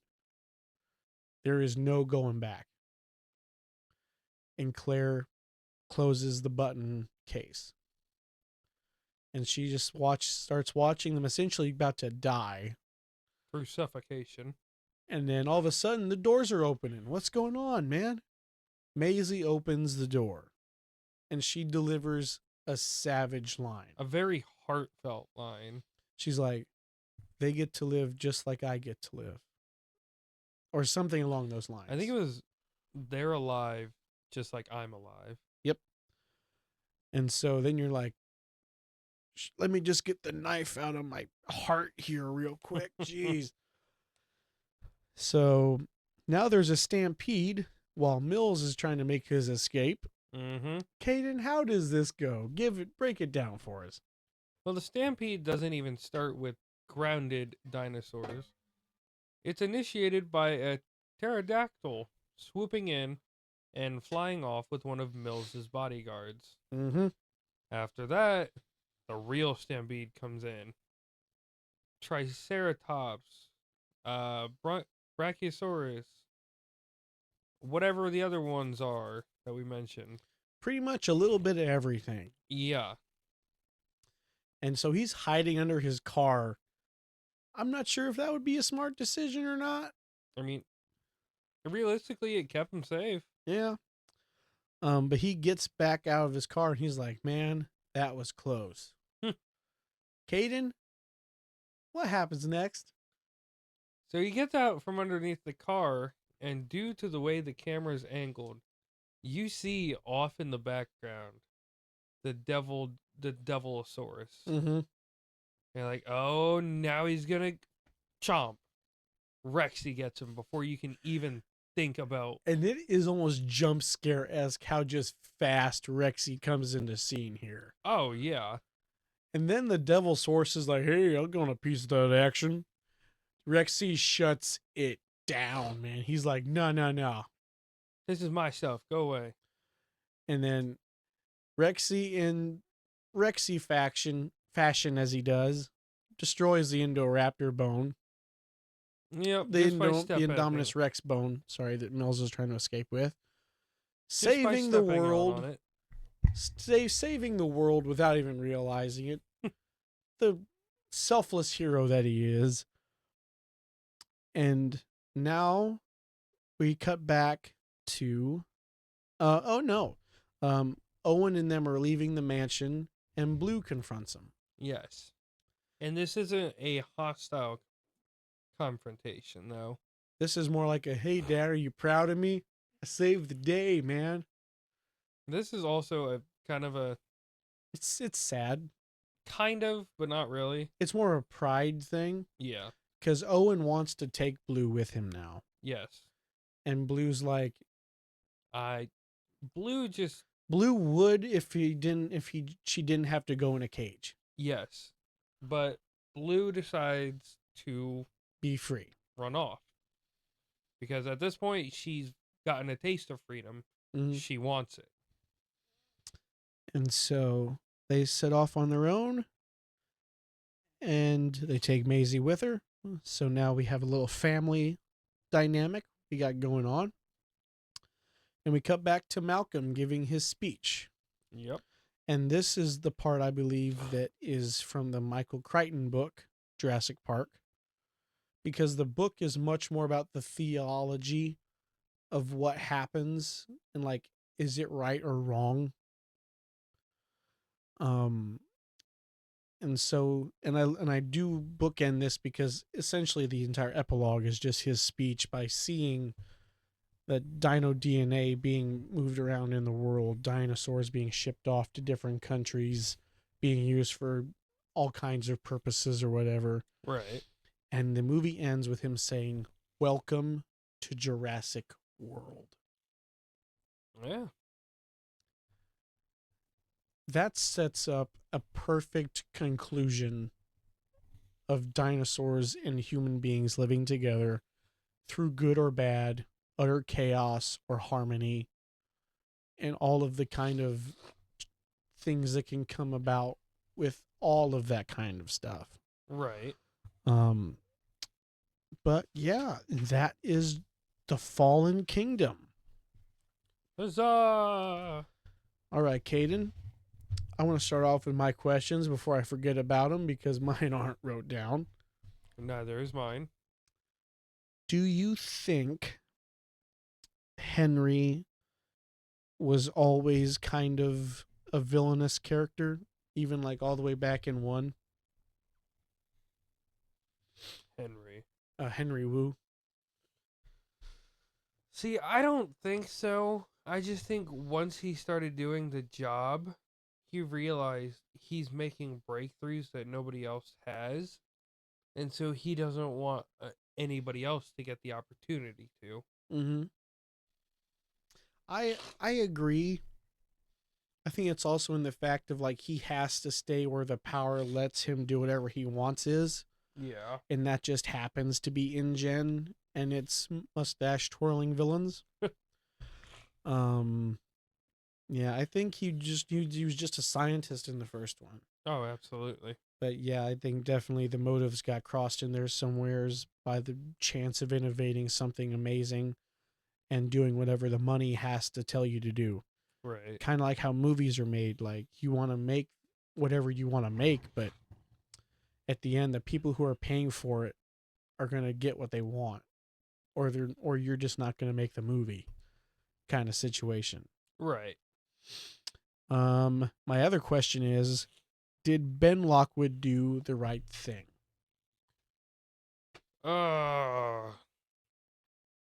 there is no going back." And Claire closes the button case. And she just starts watching them essentially about to die. Through suffocation. And then all of a sudden, the doors are opening. What's going on, man? Maisie opens the door. And she delivers a savage line. A very heartfelt line. She's like, "They get to live just like I get to live." Or something along those lines. I think it was, "They're alive just like I'm alive." Yep. And so then you're like, let me just get the knife out of my heart here real quick. Jeez. So now there's a stampede while Mills is trying to make his escape. Mm-hmm. Caden, how does this go? Break it down for us. Well, the stampede doesn't even start with grounded dinosaurs. It's initiated by a pterodactyl swooping in and flying off with one of Mills's bodyguards. Mm-hmm. After that, the real stampede comes in. Triceratops, Brachiosaurus, whatever the other ones are that we mentioned. Pretty much a little bit of everything. Yeah. And so he's hiding under his car. I'm not sure if that would be a smart decision or not. I mean, realistically, it kept him safe. Yeah. But he gets back out of his car and he's like, "Man, that was close." Caden, what happens next? So he gets out from underneath the car, and due to the way the camera is angled, you see off in the background the Devilosaurus. Mm-hmm. You're like, oh, now he's gonna chomp. Rexy gets him before you can even think about. And it is almost jump scare-esque how just fast Rexy comes into scene here. Oh, yeah. And then the Devilosaurus is like, "Hey, I'm going to piece of that action." Rexy shuts it down, man. He's like, no. This is my stuff. Go away. And then Rexy, in Rexy fashion as he does, destroys the Indoraptor bone. Yep. The just by stepping Indominus Rex bone, that Mills is trying to escape with. Just by Saving the stepping world. on it. Saving the world without even realizing it. The selfless hero that he is. And now we cut back to Owen and them are leaving the mansion and Blue confronts him. Yes. And this isn't a hostile confrontation, though. This is more like a, "Hey, Dad, are you proud of me? I saved the day, man." This is also a kind of a... It's sad. Kind of, but not really. It's more a pride thing. Yeah. Because Owen wants to take Blue with him now. Yes. And Blue's like... Blue would if she didn't have to go in a cage. Yes. But Blue decides to... be free. Run off. Because at this point, she's gotten a taste of freedom. Mm-hmm. She wants it. And so they set off on their own. and they take Maisie with her. So now we have a little family dynamic we got going on. And we cut back to Malcolm giving his speech. Yep. And this is the part I believe that is from the Michael Crichton book, Jurassic Park, because the book is much more about the theology of what happens and like, is it right or wrong? Um, and so, and I do bookend this because essentially the entire epilogue is just his speech by seeing the dino DNA being moved around in the world, dinosaurs being shipped off to different countries, being used for all kinds of purposes or whatever. Right. And the movie ends with him saying, "Welcome to Jurassic World." Yeah. That sets up a perfect conclusion of dinosaurs and human beings living together through good or bad, utter chaos or harmony, and all of the kind of things that can come about with all of that kind of stuff. Right. Um, but yeah, that is the Fallen Kingdom. Huzzah! All right, Caden, I want to start off with my questions before I forget about them because mine aren't wrote down. Neither is mine. Do you think Henry was always kind of a villainous character, even like all the way back in one? Henry. Henry Wu. See, I don't think so. I just think once he started doing the job, he realized he's making breakthroughs that nobody else has. And so he doesn't want anybody else to get the opportunity to. Mm-hmm. I agree. I think it's also in the fact of like he has to stay where the power lets him do whatever he wants is, Yeah. and that just happens to be InGen and it's mustache twirling villains. um, yeah, I think he was just a scientist in the first one. Oh, absolutely. But yeah, I think definitely the motives got crossed in there somewheres by the chance of innovating something amazing and doing whatever the money has to tell you to do. Right. Kind of like how movies are made. Like you want to make whatever you want to make, but at the end, the people who are paying for it are going to get what they want, or you're just not going to make the movie. Kind of situation. Right. My other question is, did Ben Lockwood do the right thing?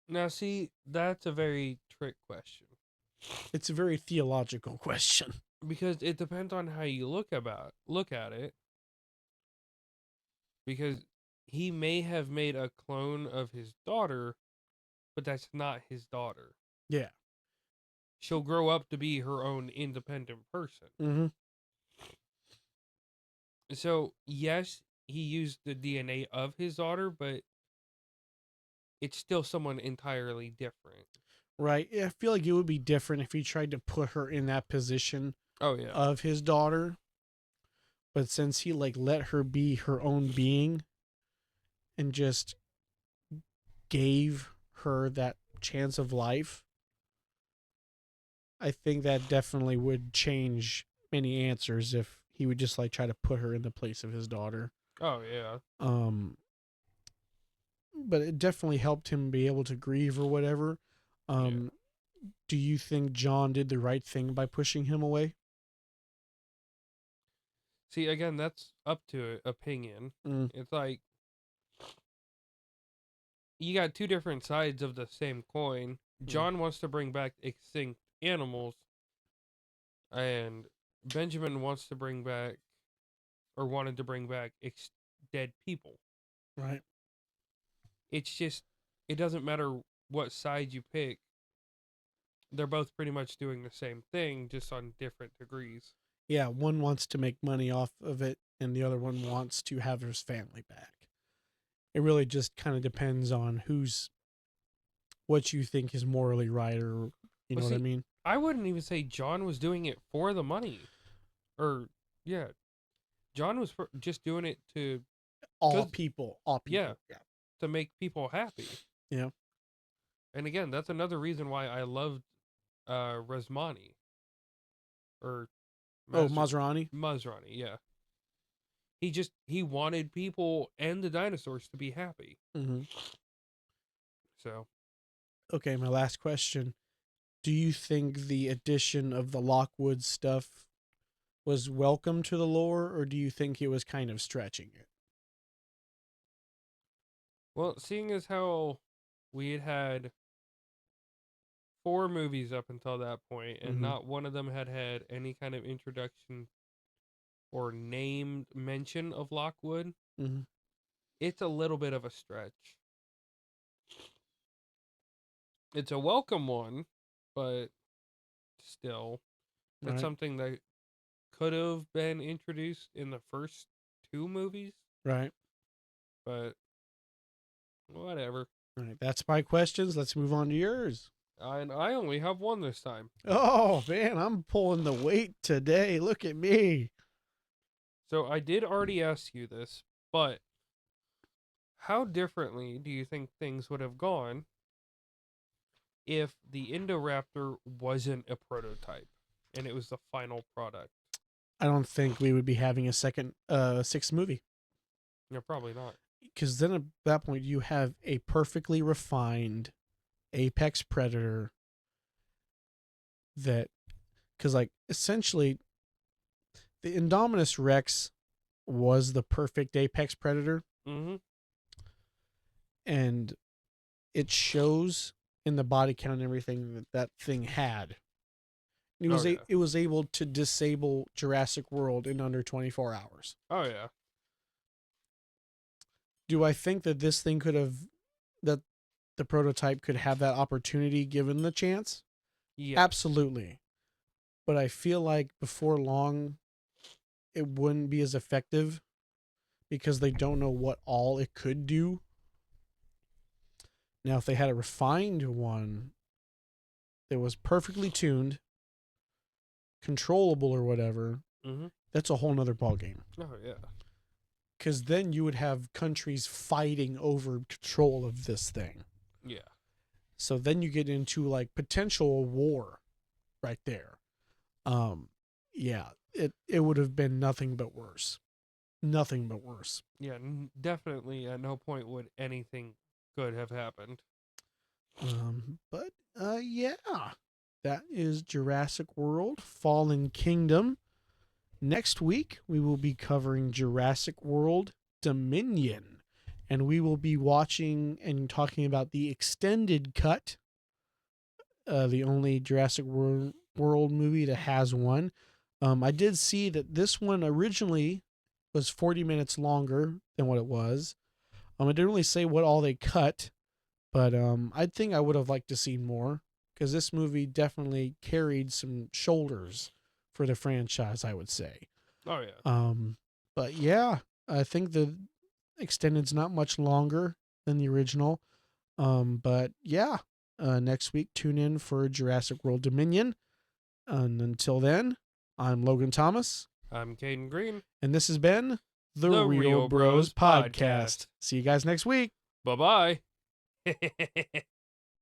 Now see, that's a very trick question. It's a very theological question. Because it depends on how you look at it. Because he may have made a clone of his daughter, but that's not his daughter. Yeah. She'll grow up to be her own independent person. Mm-hmm. So, yes, he used the DNA of his daughter, but it's still someone entirely different. Right. I feel like it would be different if he tried to put her in that position Oh, yeah. of his daughter. But since he like let her be her own being and just gave her that chance of life, I think that definitely would change many answers if he would just like try to put her in the place of his daughter. Oh, yeah. But it definitely helped him be able to grieve or whatever. Yeah. Do you think John did the right thing by pushing him away? See, again, that's up to opinion. Mm. It's like you got two different sides of the same coin. John wants to bring back extinct animals, and Benjamin wants to bring back, or wanted to bring back, dead people. Right. It's just, it doesn't matter what side you pick. They're both pretty much doing the same thing, just on different degrees. Yeah, one wants to make money off of it, and the other one wants to have his family back. It really just kind of depends on what you think is morally right, or you know what I mean. I wouldn't even say John was doing it for the money, or yeah, John was just doing it to All 'cause- people. All people. Yeah. to make people happy. Yeah. And again, that's another reason why I loved Resmani or Oh, Maserati. Masrani, yeah. He wanted people and the dinosaurs to be happy. Mm-hmm. So, Okay, my last question. Do you think the addition of the Lockwood stuff was welcome to the lore, or do you think it was kind of stretching it? well, seeing as how we had 4 movies up until that point, and Mhm. not one of them had any kind of introduction or named mention of Lockwood, Mm-hmm. it's a little bit of a stretch. It's a welcome one, but still, that's Right. something that could have been introduced in the first 2 movies, Right. but whatever. Right. That's my questions. Let's move on to yours. And I only have one this time. Oh, man, I'm pulling the weight today. Look at me. So I did already ask you this, but how differently do you think things would have gone if the Indoraptor wasn't a prototype and it was the final product? I don't think we would be having a second, sixth movie. No, probably not. Because then at that point, you have a perfectly refined apex predator that, because, like, essentially, the Indominus Rex was the perfect apex predator, Mm-hmm. and it shows in the body count and everything that that thing had. It was Oh, yeah. it was able to disable Jurassic World in under 24 hours. Oh, yeah. Do I think that this thing could have, that the prototype could have that opportunity given the chance? Yeah. Absolutely. But I feel like before long, it wouldn't be as effective because they don't know what all it could do. Now, if they had a refined one that was perfectly tuned, controllable or whatever, Mm-hmm. that's a whole nother ballgame. Oh, yeah. Because then you would have countries fighting over control of this thing. Yeah. So then you get into like potential war right there. Yeah, it would have been nothing but worse. Nothing but worse. Yeah, definitely at no point would anything good have happened. But yeah, that is Jurassic World Fallen Kingdom. Next week we will be covering Jurassic World Dominion, and we will be watching and talking about the extended cut, the only Jurassic World movie that has one. I did see that this one originally was 40 minutes longer than what it was. I didn't really say what all they cut, but I think I would have liked to see more because this movie definitely carried some shoulders for the franchise, I would say. Oh, yeah. But yeah, I think the extended's not much longer than the original. But yeah, next week tune in for Jurassic World Dominion. And until then, I'm Logan Thomas. I'm Caden Green. And this has been the Real Bros Podcast. See you guys next week. Bye-bye.